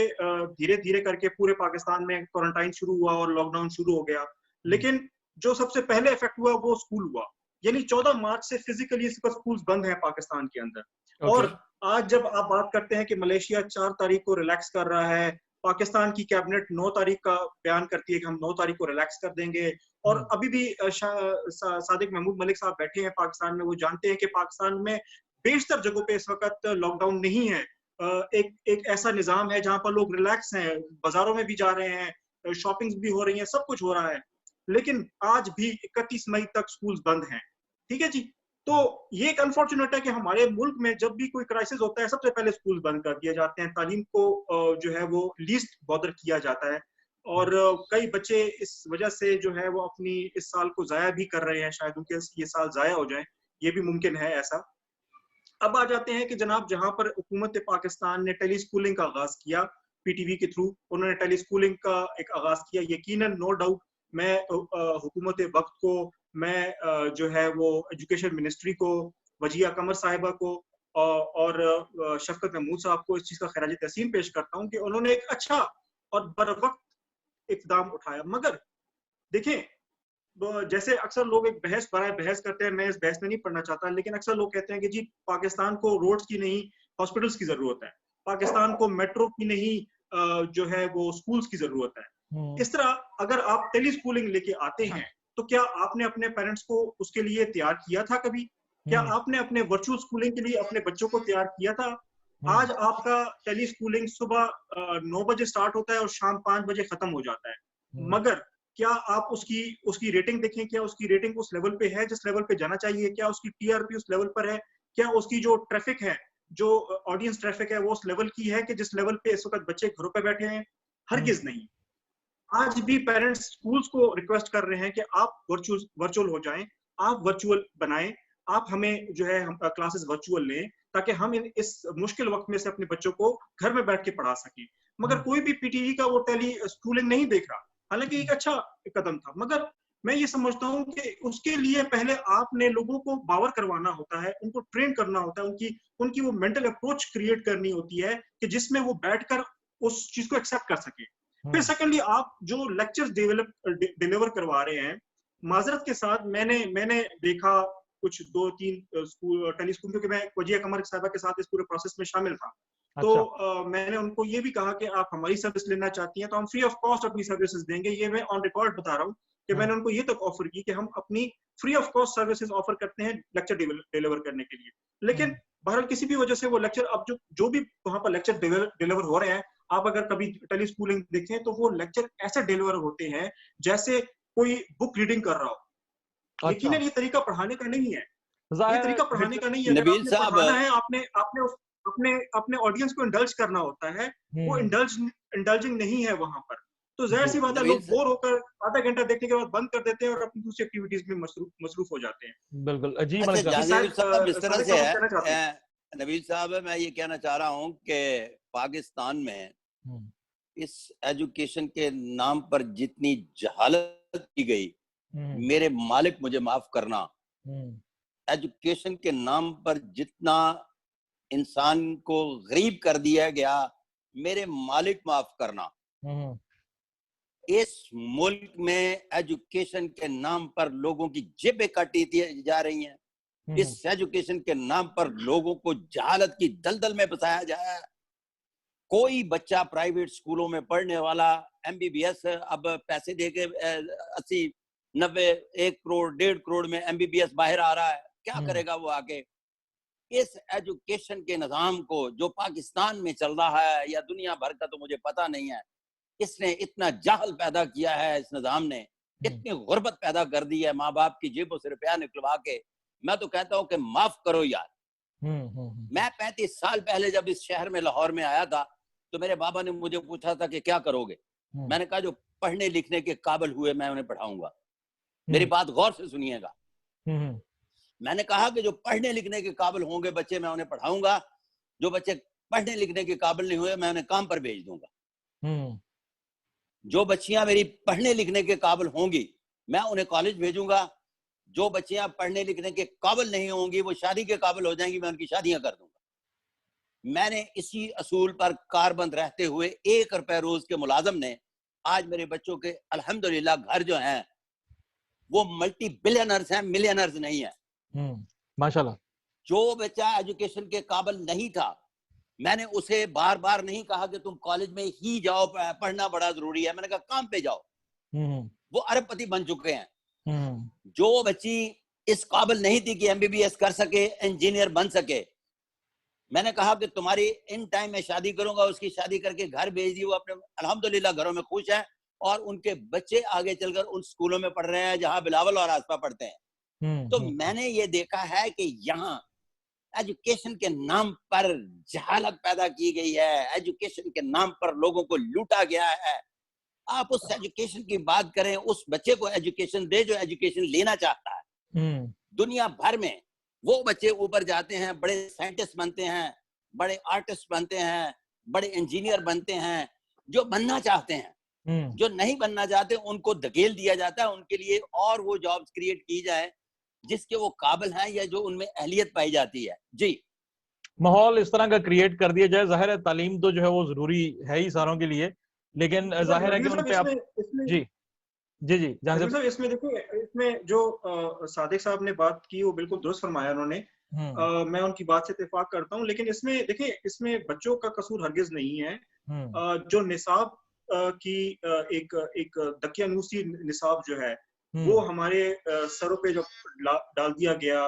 धीरे धीरे करके पूरे पाकिस्तान में क्वारंटाइन शुरू हुआ और लॉकडाउन शुरू हो गया। लेकिन जो सबसे पहले इफेक्ट हुआ वो स्कूल हुआ, यानी 14 मार्च से फिजिकली स्कूल बंद है पाकिस्तान के अंदर। ओके। और आज जब आप बात करते हैं कि मलेशिया 4 तारीख को रिलैक्स कर रहा है, पाकिस्तान की कैबिनेट 9 तारीख का बयान करती है कि हम 9 तारीख को रिलैक्स कर देंगे, और अभी भी सादिक महमूद मलिक साहब बैठे हैं पाकिस्तान में, वो जानते हैं कि पाकिस्तान में बेशतर जगहों पे इस वक्त लॉकडाउन नहीं है। एक ऐसा निजाम है जहां पर लोग रिलैक्स हैं, बाजारों में भी जा रहे हैं, शॉपिंग्स भी हो रही हैं, सब कुछ हो रहा है। लेकिन आज भी 31 मई तक स्कूल्स बंद हैं। ठीक है जी। तो ये एक अनफॉर्चुनेट है कि हमारे मुल्क में जब भी कोई क्राइसिस होता है सबसे पहले स्कूल बंद कर दिए जाते हैं, तालीम को जो है वो लीस्ट बॉदर किया जाता है, और कई बच्चे इस वजह से जो है वो अपनी इस साल को जाया भी कर रहे हैं, शायद उनके ये साल जाया हो जाए, ये भी मुमकिन है ऐसा। अब आ जाते हैं कि जनाब, जहां पर हुकूमत पाकिस्तान ने टेली स्कूलिंग का आगाज किया, पीटीवी के थ्रू उन्होंने टेली स्कूलिंग का एक आगाज किया, यकीनन नो डाउट मैं हुकूमत वक्त को, मैं जो है वो एजुकेशन मिनिस्ट्री को, वजिया कमर साहिबा को और शफकत महमूद साहब को इस चीज का खराज तहसीन पेश करता हूँ कि उन्होंने एक अच्छा और बर वक्त इकदाम उठाया। मगर देखें, जैसे अक्सर लोग एक बहस बराए बहस करते हैं, मैं इस बहस में नहीं पढ़ना चाहता, लेकिन अक्सर लोग कहते हैं कि जी पाकिस्तान को रोड्स की नहीं हॉस्पिटल्स की जरूरत है, पाकिस्तान को मेट्रो की नहीं जो है वो स्कूल्स की जरूरत है। इस तरह अगर आप टेली स्कूलिंग लेके आते हैं, तो क्या आपने अपने पेरेंट्स को उसके लिए तैयार किया था कभी? क्या आपने अपने वर्चुअल स्कूलिंग के लिए अपने बच्चों को तैयार किया था? आज आपका टेली स्कूलिंग सुबह 9 बजे स्टार्ट होता है और शाम 5 बजे खत्म हो जाता है। मगर क्या आप उसकी उसकी रेटिंग देखें, क्या उसकी रेटिंग उस लेवल पे है जिस लेवल पे जाना चाहिए? क्या उसकी टीआरपी उस लेवल पर है? क्या उसकी जो ट्रैफिक है जो ऑडियंस ट्रैफिक है वो उस लेवल की है कि जिस लेवल पे इस वक्त बच्चे घरों पे बैठे हैं, हरगिज नहीं। आज भी पेरेंट्स स्कूल्स को रिक्वेस्ट कर रहे हैं कि आप वर्चुअल हो जाएं, आप वर्चुअल बनाएं, आप हमें जो है हम क्लासेस वर्चुअल लें, ताकि हम इस मुश्किल वक्त में से अपने बच्चों को घर में बैठ के पढ़ा सकें। मगर कोई भी पीटीई का वो टेली स्कूलिंग नहीं देख रहा। हालांकि एक अच्छा कदम था, मगर मैं ये समझता हूँ कि उसके लिए पहले आपने लोगों को बावर करवाना होता है, उनको ट्रेन करना होता है, उनकी वो मेंटल अप्रोच क्रिएट करनी होती है कि जिसमें वो बैठकर उस चीज को एक्सेप्ट कर सके। फिर सेकेंडली, आप जो लेक्चर्स डिलीवर करवा रहे हैं, माजरत के साथ मैंने देखा कुछ 2-3 स्कूल टेली स्कूल, क्योंकि मैं वजिया कमर साहिबा के साथ इस पूरे प्रोसेस में शामिल था। तो मैंने उनको ये भी कहा कि आप हमारी सर्विस लेना चाहती हैं तो हम फ्री ऑफ कॉस्ट अपनी सर्विसेज देंगे। ये मैं ऑन रिकॉर्ड बता रहा हूँ कि मैंने उनको ये तक ऑफर की कि हम अपनी free of cost services offer करते हैं लेक्चर डिलीवर करने के लिए। लेकिन बहरहाल किसी भी वजह से वो लेक्चर, अब जो भी वहां पर लेक्चर डिलीवर हो रहे हैं, आप अगर कभी टेली स्कूलिंग देखें तो वो लेक्चर ऐसे डिलीवर होते हैं जैसे कोई बुक रीडिंग कर रहा हो। यकीनन ये तरीका पढ़ाने का नहीं है, ये तरीका पढ़ाने का नहीं है। अगर नबील आपने साहब, पढ़ाना है, आपने अपने ऑडियंस को इंडल्ज करना होता है, वो इंडल्जिंग नहीं है वहां पर। तो जाहिर सी बात है, लोग बोर होकर आधा घंटा देखने के बाद बंद कर देते हैं और अपनी दूसरी एक्टिविटीज में मसरूफ हो जाते हैं। बिल्कुल। जी अच्छा, जहांगीर साहब इस तरह से है, नबील साहब, मैं ये कहना चाह रहा हूँ कि पाकिस्तान में इस एजुकेशन के नाम पर जितनी जहालत की गई, मेरे मालिक मुझे माफ करना, एजुकेशन के नाम पर जितना इंसान को गरीब कर दिया गया, मेरे मालिक माफ करना। इस मुल्क में एजुकेशन के नाम पर लोगों की जेबें काटी जा रही हैं। इस एजुकेशन के नाम पर लोगों को जहालत की दलदल में फंसाया जाए। कोई बच्चा प्राइवेट स्कूलों में पढ़ने वाला एमबीबीएस अब पैसे देके 80, 90, 1 करोड़ 1.5 करोड़ में एमबीबीएस बाहर आ रहा है। क्या करेगा वो आगे? इस एजुकेशन के निजाम को जो पाकिस्तान में चल रहा है या दुनिया भर का तो मुझे पता नहीं है, इसने इतना जाहल पैदा किया है, इस निजाम ने इतनी गुर्बत पैदा कर दी है, माँ बाप की जेबों से रुपया निकलवा के। मैं तो कहता हूँ कि माफ करो यार। मैं 35 साल पहले जब इस शहर में लाहौर में आया था तो मेरे बाबा ने मुझे पूछा था कि क्या करोगे। मैंने कहा जो पढ़ने लिखने के काबिल हुए मैं उन्हें पढ़ाऊंगा। मेरी बात गौर से सुनिएगा। मैंने कहा कि जो पढ़ने लिखने के काबिल होंगे बच्चे मैं उन्हें पढ़ाऊंगा, जो बच्चे पढ़ने लिखने के काबिल नहीं हुए मैं उन्हें काम पर भेज दूंगा। जो बच्चियां मेरी पढ़ने लिखने के काबिल होंगी मैं उन्हें कॉलेज भेजूंगा, जो बच्चियां पढ़ने लिखने के काबिल नहीं होंगी वो शादी के काबिल हो जाएंगी, मैं उनकी शादियां कर दूंगा। मैंने इसी असूल पर कारबंद रहते हुए 1 रुपए रोज के मुलाजम ने आज मेरे बच्चों के अल्हम्दुलिल्लाह घर जो हैं वो मल्टी बिलियनर्स हैं, मिलियनर्स नहीं है। माशाल्लाह। जो बच्चा एजुकेशन के काबिल नहीं था मैंने उसे बार बार नहीं कहा कि तुम कॉलेज में ही जाओ, पढ़ना बड़ा जरूरी है। मैंने कहा काम पे जाओ। वो अरबपति बन चुके हैं। जो बच्ची इस काबिल नहीं थी कि एमबीबीएस कर सके, इंजीनियर बन सके, मैंने कहा कि तुम्हारी इन टाइम में शादी करूंगा, उसकी शादी करके घर भेज दी। वो अपने अल्हम्दुलिल्लाह घरों में खुश है और उनके बच्चे आगे चलकर उन स्कूलों में पढ़ रहे हैं जहां बिलावल और आसपा पढ़ते हैं। तो मैंने ये देखा है कि यहाँ एजुकेशन के नाम पर जहालत पैदा की गई है, एजुकेशन के नाम पर लोगों को लूटा गया है। आप उस एजुकेशन की बात करें, उस बच्चे को एजुकेशन दे जो एजुकेशन लेना चाहता है। दुनिया भर में वो बच्चे ऊपर जाते हैं, बड़े साइंटिस्ट बनते हैं, बड़े आर्टिस्ट बनते हैं, बड़े इंजीनियर बनते हैं, जो बनना चाहते हैं। जो नहीं बनना चाहते उनको धकेल दिया जाता है, उनके लिए और वो जॉब्स क्रिएट की जाए जिसके वो काबिल हैं या जो उनमें अहलियत पाई जाती है। जी, माहौल इस तरह का क्रिएट कर दिया जाए। जाहिर है तालीम तो जो है वो जरूरी है ही सारों के लिए, लेकिन जाहिर है कि उन पे आप जी जी जी सर, इसमें देखिए, इसमें जो सादिक साहब ने बात की वो बिल्कुल दुरुस्त फरमाया उन्होंने। मैं उनकी बात से इत्तेफाक करता हूँ, लेकिन इसमें देखिए, इसमें बच्चों का कसूर हरगिज नहीं है। जो निसाब की एक दकियानूसी निसाब जो है वो हमारे सरों पे जो डाल दिया गया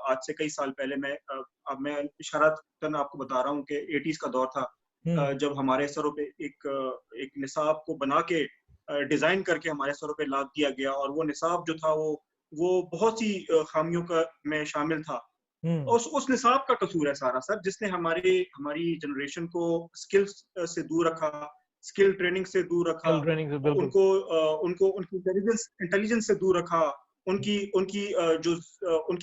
आज से कई साल पहले। मैं इशारतन आपको बता रहा हूँ कि 80s का दौर था, जब हमारे सरों पे एक निसाब को बना के डिजाइन करके हमारे सरों पे लाद दिया गया। और वो निसाब जो था वो बहुत सी खामियों का में शामिल था। उस निसाब का कसूर है सारा सर, जिसने हमारी जनरेशन को स्किल्स से दूर रखा, स्किल ट्रेनिंग से दूर रखा, उनकी इंटेलिजेंस से दूर रखा, उनकी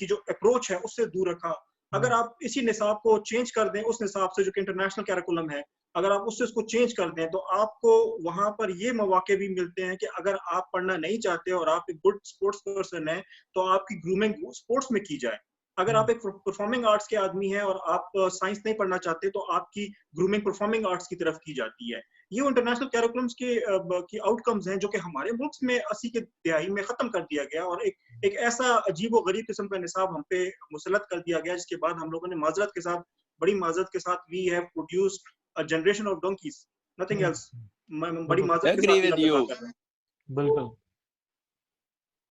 जो अप्रोच है उससे दूर रखा। अगर आप इसी निसाब को चेंज कर दें, उस निसाब से जो कि इंटरनेशनल कैरिकुलम है, अगर आप उससे उसको चेंज कर दें तो आपको वहां पर ये मौके भी मिलते हैं कि अगर आप पढ़ना नहीं चाहते और आप एक गुड स्पोर्ट्स पर्सन है तो आपकी ग्रूमिंग स्पोर्ट्स में की जाए। अगर आप एक परफॉर्मिंग आर्ट्स के आदमी हैं और आप साइंस नहीं पढ़ना चाहते तो आपकी ग्रूमिंग परफॉर्मिंग आर्ट्स की तरफ की जाती है। ये इंटरनेशनल कैरिकुलम्स की आउटकम्स हैं जो कि हमारे मुल्क में 80 के दहाई में खत्म कर दिया गया और एक ऐसा अजीब व गरीब किस्म का निसाब हम पे मुसलत कर दिया गया, जिसके बाद हम लोगों ने बड़ी माजरत के साथ we have produced a generation of donkeys, nothing else. बड़ी माजरत के साथ कर रहे हैं। बिल्कुल।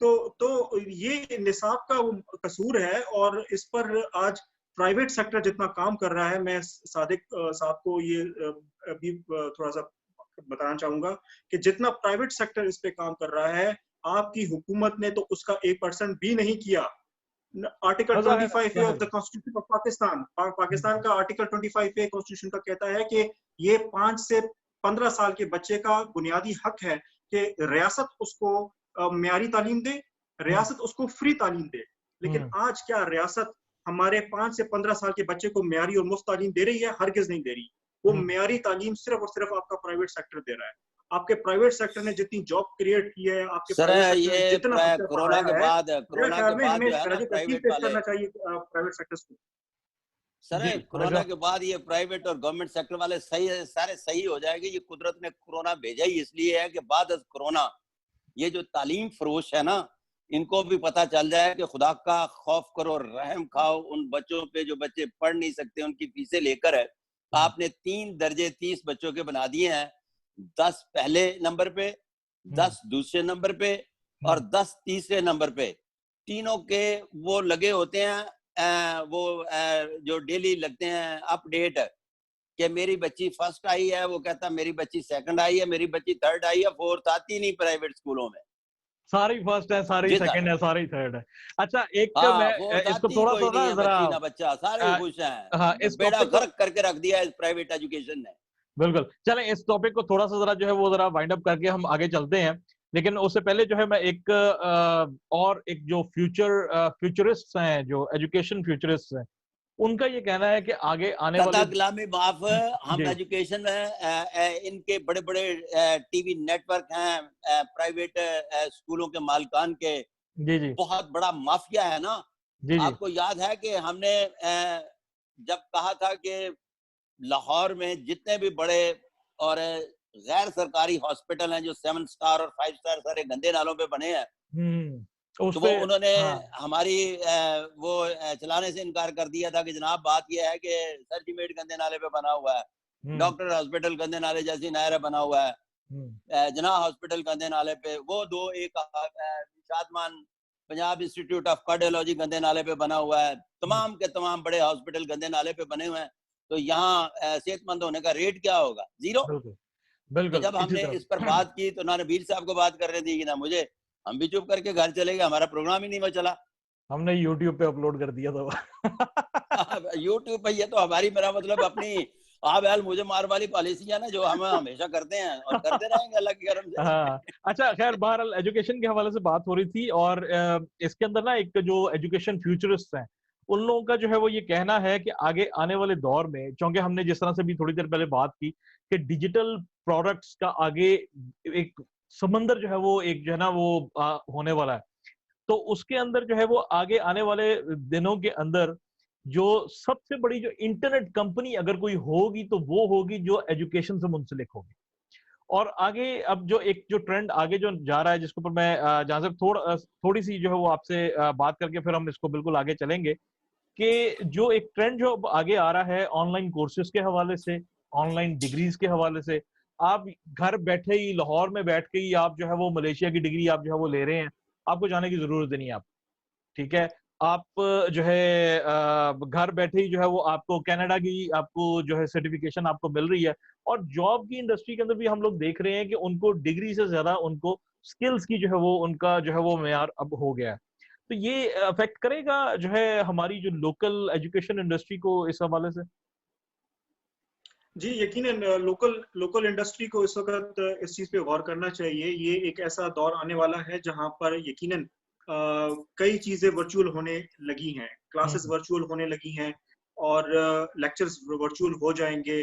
तो ये निसाब का कसूर है और इस पर आज प्राइवेट सेक्टर जितना काम कर रहा है, मैं सादिक साहब को ये अभी थोड़ा सा बताना चाहूंगा कि जितना प्राइवेट सेक्टर इस पे काम कर रहा है, आपकी हुकूमत ने तो उसका 1% भी नहीं किया। Article 25A of the constitution of Pakistan का आर्टिकल 25A कॉन्स्टिट्यूशन का कहता है कि ये 5 से 15 साल के बच्चे का बुनियादी हक है कि रियासत उसको म्यारी तालीम दे, रियासत उसको फ्री तालीम दे। लेकिन आज क्या रियासत हमारे 5 से 15 साल के बच्चे को म्यारी और मुफ्त तालीम दे रही है? हरगिज नहीं दे रही। वो म्यारी तालीम सिर्फ और सिर्फ आपका प्राइवेट सेक्टर दे रहा है। आपके प्राइवेट सेक्टर ने जितनी जॉब क्रिएट की है, आपके सर ये कोरोना के बाद जो है ना प्राइवेट वाले करना चाहिए प्राइवेट सेक्टर्स को। सर कोरोना के बाद ये प्राइवेट और गवर्नमेंट सेक्टर वाले सारे सही हो जाएंगे। ये कुदरत ने कोरोना भेजा ही इसलिए है कि बाद कोरोना ये जो तालीम फरोश है ना, इनको भी पता चल जाए कि खुदा का खौफ करो, रहम खाओ उन बच्चों पे जो बच्चे पढ़ नहीं सकते, उनकी फीसें लेकर है। आपने 3 दर्जे 30 बच्चों के बना दिए हैं, 10 पहले नंबर पे, 10 दूसरे नंबर पे और 10 तीसरे नंबर पे। तीनों के वो लगे होते हैं, जो डेली लगते हैं अपडेट कि मेरी बच्ची फर्स्ट आई है, वो कहता मेरी बच्ची सेकंड आई है, मेरी बच्ची थर्ड आई है, फोर्थ आती नहीं प्राइवेट स्कूलों में। सारी फर्स्ट है, सारी सेकंड है, सारी थर्ड है। अच्छा एक मैं इसको थोड़ा सा ना जरा बच्ची ना बच्चा सारे खुश हैं। हाँ, इस बेड़ा गर्क करके रख दिया है प्राइवेट एजुकेशन ने। बिल्कुल। चलें इस टॉपिक को थोड़ा सा जरा जो है वो जरा वाइंड अप करके हम आगे चलते हैं, लेकिन उससे पहले जो है मैं एक जो फ्यूचरिस्ट हैं, जो एजुकेशन फ्यूचरिस्ट हैं, उनका ये कहना है कि आगे आने वाले गुलामी माफ, हम एजुकेशन में इनके बड़े बड़े टीवी नेटवर्क हैं, प्राइवेट स्कूलों के मालिकान के, जी बहुत बड़ा माफिया है ना। आपको याद है कि हमने जब कहा था कि लाहौर में जितने भी बड़े और गैर सरकारी हॉस्पिटल हैं जो 7 स्टार और 5 स्टार सारे गंदे नालों पे बने हैं, तो वो उन्होंने हमारी वो चलाने से इनकार कर दिया था कि जनाब बात यह है कि सर्जिमेट गंदे नाले पे बना हुआ है, डॉक्टर हॉस्पिटल गंदे नाले जैसी नहर बना हुआ है, जना हॉस्पिटल गंदे नाले पे, वो दो, एक Shadman Punjab institute of cardiology गंदे नाले पे बना हुआ है, तमाम के तमाम बड़े हॉस्पिटल गंदे नाले पे बने हुए हैं। तो यहाँ सेहतमंद होने का रेट क्या होगा? 0। बिल्कुल। तो जब हमने इस पर बात की तो ना नबील साहब को बात कर रहे थे कि ना मुझे, हम भी चुप करके घर चले गए, हमारा प्रोग्राम ही नहीं चला। हमने YouTube पे अपलोड कर दिया था। YouTube पे ये तो हमारी, मेरा मतलब अपनी आल मुझे मार वाली पॉलिसी है ना, जो हम हमेशा करते हैं और करते रहेंगे अल्लाह की करम से। हाँ, अच्छा खैर बहरहाल एजुकेशन के हवाले से बात हो रही थी और इसके अंदर ना एक जो एजुकेशन फ्यूचरिस्ट हैं, उन लोगों का जो है वो ये कहना है कि आगे आने वाले दौर में, क्योंकि हमने जिस तरह से भी थोड़ी देर पहले बात की कि डिजिटल प्रोडक्ट्स का आगे एक समंदर जो है वो एक जो है ना वो होने वाला है, तो उसके अंदर जो है वो आगे आने वाले दिनों के अंदर जो सबसे बड़ी जो इंटरनेट कंपनी अगर कोई होगी तो वो होगी जो एजुकेशन से मुंसलिक होगी। और आगे अब जो एक जो ट्रेंड आगे जो जा रहा है, जिसके ऊपर मैं जहां से थोड़ी सी जो है वो आपसे बात करके फिर हम इसको बिल्कुल आगे चलेंगे, कि जो एक ट्रेंड जो आगे आ रहा है ऑनलाइन कोर्सेज के हवाले से, ऑनलाइन डिग्रीज के हवाले से, आप घर बैठे ही लाहौर में बैठ के ही आप जो है वो मलेशिया की डिग्री आप जो है वो ले रहे हैं, आपको जाने की जरूरत नहीं है। आप ठीक है, आप जो है घर बैठे ही जो है वो आपको कनाडा की आपको जो है सर्टिफिकेशन आपको मिल रही है। और जॉब की इंडस्ट्री के अंदर भी हम लोग देख रहे हैं कि उनको डिग्री से ज्यादा उनको स्किल्स की जो है वो उनका जो है वो मेयार अब हो गया है। तो ये अफेक्ट करेगा जो है हमारी जो लोकल एजुकेशन इंडस्ट्री को इस हवाले से? जी यकीनन लोकल इंडस्ट्री को इस वक्त इस चीज पे गौर करना चाहिए। ये एक ऐसा दौर आने वाला है जहां पर यकीनन कई चीजें वर्चुअल होने लगी हैं, क्लासेस वर्चुअल होने लगी हैं और लेक्चर्स वर्चुअल हो जाएंगे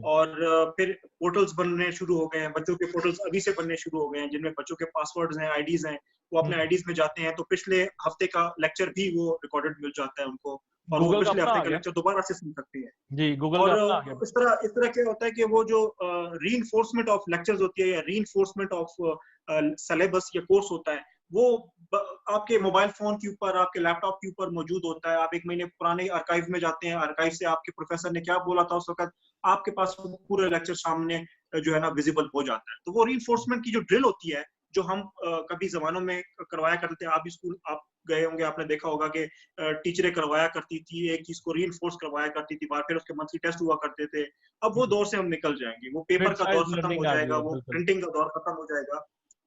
और फिर पोर्टल्स बनने शुरू हो गए हैं। बच्चों के पोर्टल्स अभी से बनने शुरू हो गए हैं जिनमें बच्चों के पासवर्ड्स हैं, आईडीज हैं। वो अपने आईडीज में जाते हैं तो पिछले हफ्ते का लेक्चर भी वो रिकॉर्डेड मिल जाता है उनको और वो गूगल का पिछले अपना हफ्ते आ का गया। लेक्चर दोबारा से सुन सकते हैं। जी, गूगल का और अपना आ गया। इस तरह क्या होता है कि वो जो रीइंफोर्समेंट ऑफ लेक्चर्स होती है या रीइंफोर्समेंट ऑफ सिलेबस या कोर्स होता है वो आपके मोबाइल फोन के ऊपर, आपके लैपटॉप के ऊपर मौजूद होता है। आप 1 महीने पुराने आर्काइव में जाते हैं, आर्काइव से आपके प्रोफेसर ने क्या बोला था उस वक्त आपके पास पूरा लेक्चर सामने जो है ना विजिबल हो जाता है। तो वो रीइंफोर्समेंट की जो ड्रिल होती है जो हम कभी जमानों में करवाया करते थे, आप भी स्कूल आप गए होंगे, आपने देखा होगा कि टीचरें करवाया करती थी, एक चीज को रीइंफोर्स करवाया करती थी, फिर उसके मंथली टेस्ट हुआ करते थे। अब वो दौर से हम निकल जाएंगे, वो पेपर का दौर क्रिटिसाइज्ड खत्म हो लर्निंग आ गई जाएगा, है, वो बिल्कुल, प्रिंटिंग का दौर खत्म हो जाएगा,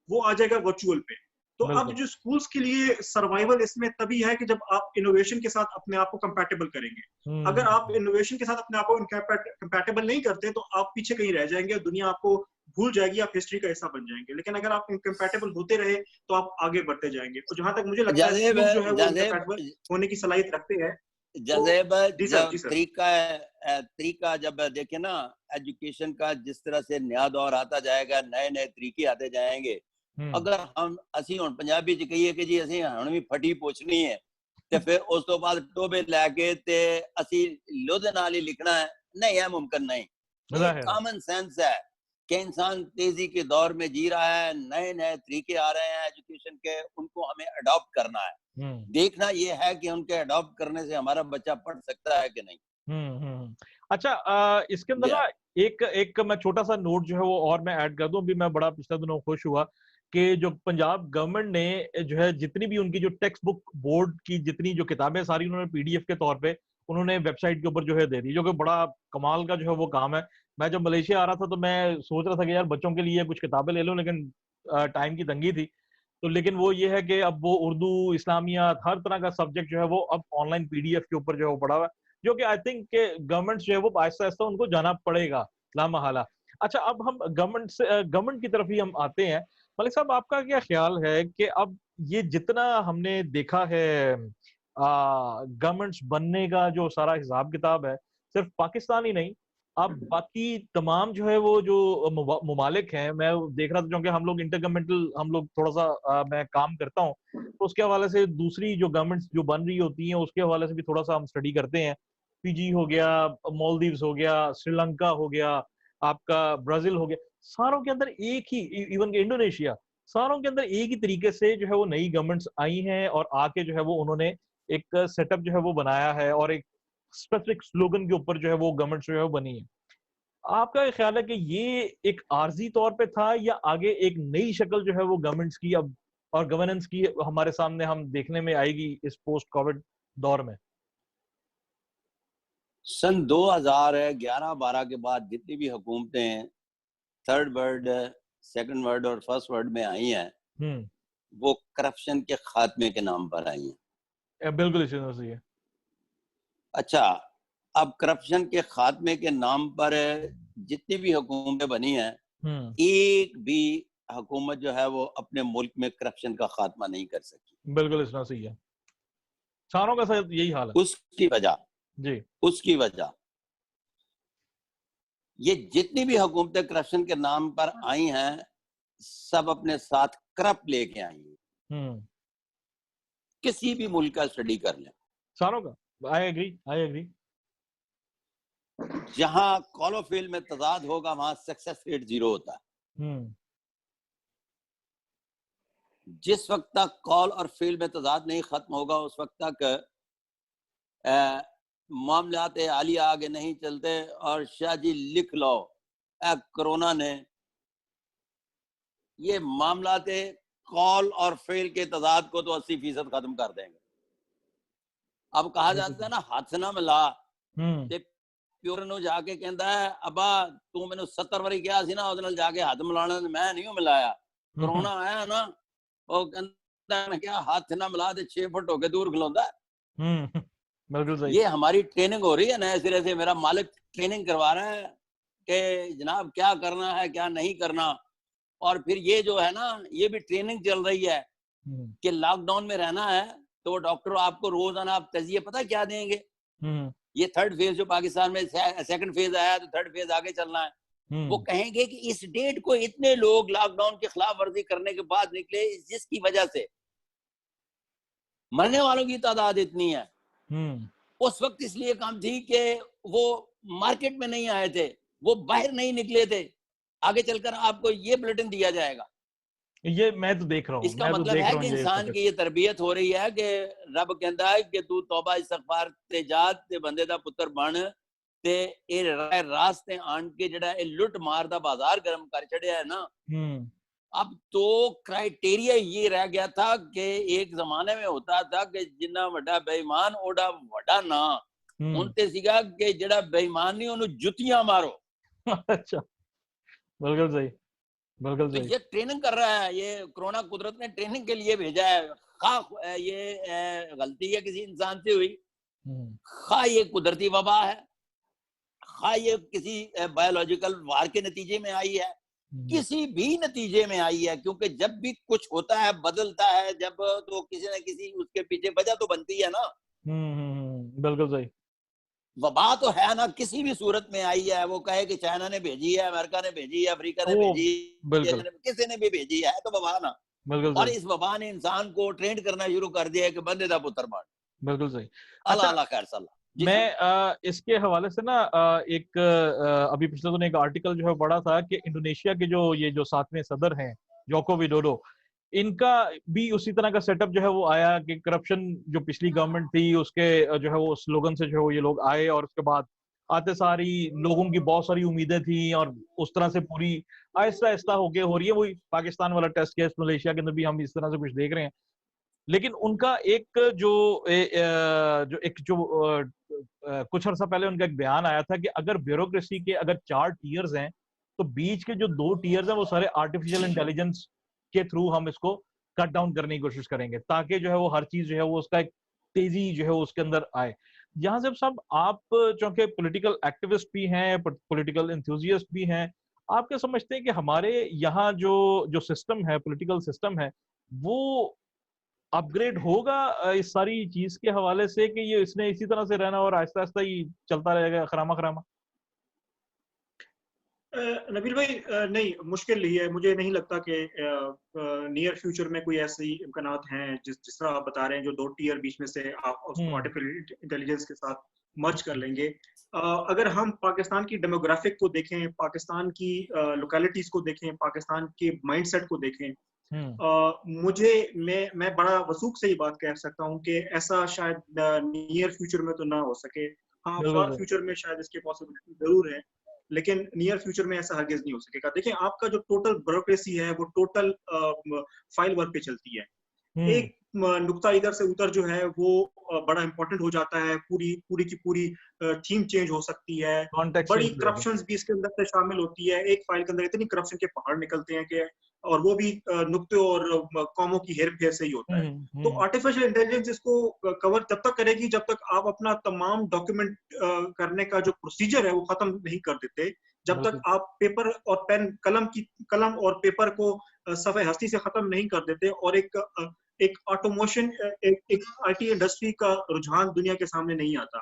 वो आ जाएगा वर्चुअल पे। तो अब बिल्कुल। जो स्कूल्स के लिए सर्वाइवल इसमें तभी है कि जब आप इनोवेशन के साथ अपने आप को कंपैटिबल करेंगे। हुँ, अगर आप इनोवेशन के साथ अपने आप को कंपैटिबल नहीं करते तो आप पीछे कहीं रह जाएंगे और दुनिया आपको भूल जाएगी, आप हिस्ट्री का हिस्सा बन जाएंगे। लेकिन अगर आप इनकम्पैटिबल होते रहे तो आप आगे बढ़ते जाएंगे। और जहां तक मुझे लगता है जजेब स्कूल जो है वो जजेब इनकम्पैटिबल होने की सलाहियत रखते हैं। तो जजेब जी सर, जब जी सर। तरीका जब देखे ना एजुकेशन का, जिस तरह से नया दौर आता जाएगा, नए नए तरीके आते जाएंगे। अगर हम ਅਸੀਂ ਹੁਣ ਪੰਜਾਬੀ ਚ ਕਹੀਏ ਕਿ ਜੀ ਅਸੀਂ ਹੁਣ ਵੀ ਫਟੀ ਪੁੱਛਣੀ ਹੈ ਤੇ ਫਿਰ ਉਸ ਤੋਂ ਬਾਅਦ ਟੋਬੇ ਲੈ ਕੇ ਤੇ ਅਸੀਂ ਲੁੱਧ ਨਾਲ ਹੀ ਲਿਖਣਾ है, नहीं है, मुमकिन नहीं। ये कॉमन सेंस है कि इंसान तेजी के दौर में जी रहा है, नए नए तरीके आ रहे हैं एजुकेशन के, उनको हमें अडॉप्ट करना है। देखना ये है कि उनके अडॉप्ट करने से हमारा बच्चा पढ़ सकता है कि नहीं। अच्छा, इसके अंदर ना एक एक मैं छोटा सा नोट जो है वो और मैं ऐड कर दूं। अभी मैं बड़ा पिछले दिनों खुश हुआ कि जो पंजाब गवर्नमेंट ने जो है जितनी भी उनकी जो टेक्स्ट बुक बोर्ड की जितनी जो किताबें सारी उन्होंने पीडीएफ के तौर पे उन्होंने वेबसाइट के ऊपर जो है दे दी, जो कि बड़ा कमाल का जो है वो काम है। मैं जब मलेशिया आ रहा था तो मैं सोच रहा था कि यार बच्चों के लिए कुछ किताबें ले लूं, लेकिन टाइम की तंगी थी। तो लेकिन वो ये है कि अब वो उर्दू, इस्लामियात, हर तरह का सब्जेक्ट जो है वो अब ऑनलाइन पीडीएफ के ऊपर जो है वो पड़ा हुआ है, जो कि आई थिंक के गवर्नमेंट जो है वो आहिस्ता आहिस्ता उनको जाना पड़ेगा लामहला। अच्छा, अब हम गवर्नमेंट की तरफ ही हम आते हैं। मलिक साहब, आपका क्या ख्याल है कि अब ये जितना हमने देखा है गवर्नमेंट्स बनने का जो सारा हिसाब किताब है, सिर्फ पाकिस्तान ही नहीं, अब बाकी तमाम जो है वो जो ममालिक हैं, मैं देख रहा था क्योंकि हम लोग इंटरगवर्नमेंटल हम लोग थोड़ा सा मैं काम करता हूँ, तो उसके हवाले से दूसरी जो गवर्नमेंट्स जो बन रही होती हैं उसके हवाले से भी थोड़ा सा हम स्टडी करते हैं। फिजी हो गया, मालदीव्स हो गया, श्रीलंका हो गया, आपका ब्राजील हो गया, सारों के अंदर एक ही, इवन इंडोनेशिया, सारों के अंदर एक ही तरीके से जो है वो नई गवर्नमेंट्स आई हैं और आके जो है वो उन्होंने एक सेटअप जो है वो बनाया है और एक स्पेसिफिक स्लोगन के ऊपर जो है वो गवर्नमेंट जो है वो बनी है। आपका ये ख्याल है कि ये एक आर्जी तौर पे था या आगे एक नई शक्ल जो है वो गवर्नमेंट्स की अब और गवर्नेंस की हमारे सामने हम देखने में आएगी इस पोस्ट कोविड दौर में? सन 2011-12 के बाद जितनी भी हुकूमतें थर्ड वर्ल्ड, सेकंड वर्ल्ड और फर्स्ट वर्ल्ड में आई हैं, वो करप्शन के खात्मे के नाम पर आई हैं। बिल्कुल इसी तरह से है। अच्छा, अब करप्शन के खात्मे के नाम पर जितनी भी हुकूमतें बनी हैं, एक भी हुकूमत जो है वो अपने मुल्क में करप्शन का खात्मा नहीं कर सकी। बिल्कुल इस तरह से ही है, सारों का साथ यही हाल है। उसकी वजह ये जितनी भी हुकूमतें करप्शन के नाम पर आई हैं, सब अपने साथ करप्ट लेके आई हैं। किसी भी मुल्क का स्टडी कर लें, सारों का। I agree. जहां कॉल और फेल में तजाद होगा वहां सक्सेस रेट 0 होता है। जिस वक्त तक कॉल और फेल में तजाद नहीं खत्म होगा उस वक्त तक मामलात आलिया आगे नहीं चलते। और शाह जी लिख लो, कोरोना ने ये मामलात कॉल और फेल के तजाद को तो 80% खत्म कर देंगे। अब कहा जाता है ना, हाथ ना मिला, प्योर ਨੂੰ ਜਾ ਕੇ ਕਹਿੰਦਾ ਹੈ ਅਬਾ ਤੂੰ ਮੈਨੂੰ 70 ਵਾਰੀ ਕਿਹਾ ਸੀ ਨਾ ਉਹਦੇ ਨਾਲ ਜਾ ਕੇ ਹੱਥ ਮਿਲਾਣਾ, ਮੈਂ ਨਹੀਂ ਮਿਲਾਇਆ। ਕੋਰੋਨਾ ਆਇਆ ਨਾ, ਉਹ ਕਹਿੰਦਾ मैं क्या हाथ ना मिला दे 6 फुट होके दूर खिलौंदा है। बिल्कुल सही। ये हमारी ट्रेनिंग हो रही है नए सिरे से, मेरा मालिक ट्रेनिंग करवा रहा है कि जनाब क्या करना है क्या नहीं करना। और फिर ये जो है ना, ये भी ट्रेनिंग चल रही है कि लॉकडाउन में रहना है तो वो डॉक्टर आपको रोजाना आप तजिए पता क्या देंगे। ये थर्ड फेज जो पाकिस्तान में सेकंड फेज आया तो थर्ड फेज आगे चलना है। वो कहेंगे कि इस डेट को इतने लोग लॉकडाउन की खिलाफ वर्जी करने के बाद निकले, जिसकी वजह से मरने वालों की तादाद इतनी है। उस वक्त इसलिए कम थी कि वो मार्केट में नहीं आए थे, वो बाहर नहीं निकले थे। आगे चलकर आपको ये बुलेटिन दिया जाएगा। ये मैं तो देख रहा हूँ। इसका मतलब है कि इंसान की ये तरबियत हो रही है कि रब कहता है कि तू तौबा इस्तगफार ते जात ते बंदे दा पुत्र बन ते ए रास्ते आन के जड़ा ए लुट मार दा बाजार गर्म कर छड़िया है ना। अब तो क्राइटेरिया ये रह गया था कि एक जमाने में होता था कि जिन्ना वड्डा बेईमान ओडा वड्डा ना उनते सीगा कि जड़ा बेईमान नहीं उन्हें जुतियां मारो। अच्छा, बिल्कुल सही, बिल्कुल तो सही। ये ट्रेनिंग कर रहा है, ये कोरोना कुदरत ने ट्रेनिंग के लिए भेजा है। खा ये गलती है किसी इंसान से हुई, खा ये कुदरती वबा है, खा ये किसी बायोलॉजिकल वार के नतीजे में आई है, किसी भी नतीजे में आई है। क्योंकि जब भी कुछ होता है बदलता है जब, तो किसी न किसी उसके पीछे वजह तो बनती है ना। बिल्कुल सही। वबा तो है ना, किसी भी सूरत में आई है। वो कहे कि चाइना ने भेजी है, अमेरिका ने भेजी है, अफ्रीका ने भेजी है, किसी ने भी भेजी है, तो वबा ना। और इस वबा ने इंसान को ट्रेंड करना शुरू कर दिया है कि बंदे दा पुत्र बन। बिल्कुल सही। अल्लाह अल्लाह खैर सल्ला। मैं इसके हवाले से ना एक अभी पिछले दिनों एक आर्टिकल जो है पढ़ा था कि इंडोनेशिया के जो 7वें सदर हैं जोको विडोडो, इनका भी उसी तरह का सेटअप जो है वो आया कि करप्शन जो पिछली गवर्नमेंट थी उसके जो है वो स्लोगन से जो है ये लोग आए, और उसके बाद आते सारी लोगों की बहुत सारी उम्मीदें थी और उस तरह से पूरी आहिस्ता आहिस्ता होके हो रही है। वही पाकिस्तान वाला टेस्ट केस मलेशिया के अंदर भी हम इस तरह से कुछ देख रहे हैं। लेकिन उनका एक कुछ अर्सा पहले उनका एक बयान आया था कि अगर ब्यूरोक्रेसी के अगर 4 टीयर्स हैं तो बीच के जो 2 टीयर्स हैं वो सारे आर्टिफिशियल इंटेलिजेंस के थ्रू हम इसको कट डाउन करने की कोशिश करेंगे, ताकि जो है वो हर चीज जो है वो उसका एक तेजी जो है उसके अंदर आए। यहाँ से सब आप चूंकि पॉलिटिकल एक्टिविस्ट भी हैं, पॉलिटिकल एंथुजियास्ट भी हैं, आप क्या समझते हैं कि हमारे यहाँ जो सिस्टम है, पॉलिटिकल सिस्टम है, वो अपग्रेड होगा इस सारी चीज के हवाले से कि ये इसने इसी तरह से रहना और आहिस्ता आहिस्ता ही चलता रहेगा खरामा खरामा? नबील भाई, नहीं, मुश्किल ही है। मुझे नहीं लगता कि नियर फ्यूचर में कोई ऐसी इम्कानात हैं जिस तरह आप बता रहे हैं, जो 2 टीयर बीच में से आप उसको आर्टिफिशियल इंटेलिजेंस के साथ मर्ज कर लेंगे। अगर हम पाकिस्तान की डेमोग्राफिक को देखें, पाकिस्तान की लोकेलिटीज को देखें, पाकिस्तान के माइंडसेट को देखें, मैं बड़ा वसूख से ये बात कह सकता हूँ कि ऐसा शायद नियर फ्यूचर में तो ना हो सके। हाँ, फार फ्यूचर में शायद इसकी पॉसिबिलिटी जरूर है, लेकिन नियर फ्यूचर में ऐसा हरगिज नहीं हो सकेगा। देखिए, आपका जो टोटल ब्यूरोक्रेसी है वो टोटल फाइल वर्क पे चलती है। एक नुक्ता इधर से उधर जो है वो बड़ा इंपॉर्टेंट हो जाता है, पूरी की पूरी थीम चेंज हो सकती है, बड़ी करप्शंस भी इसके अंदर से शामिल होती है। एक फाइल के अंदर इतनी करप्शन के पहाड़ निकलते हैं कि, और वो भी नुक्ते और कॉमों की हेर फेर से ही होता है। तो आर्टिफिशियल इंटेलिजेंस इसको कवर तब तक करेगी जब तक आप अपना तमाम डॉक्यूमेंट करने का जो प्रोसीजर है वो खत्म नहीं कर देते, जब तक आप पेपर और पेन, कलम और पेपर को सफ़े हस्ती से खत्म नहीं कर देते, और एक ऑटोमेशन, एक आईटी इंडस्ट्री का रुझान दुनिया के सामने नहीं आता।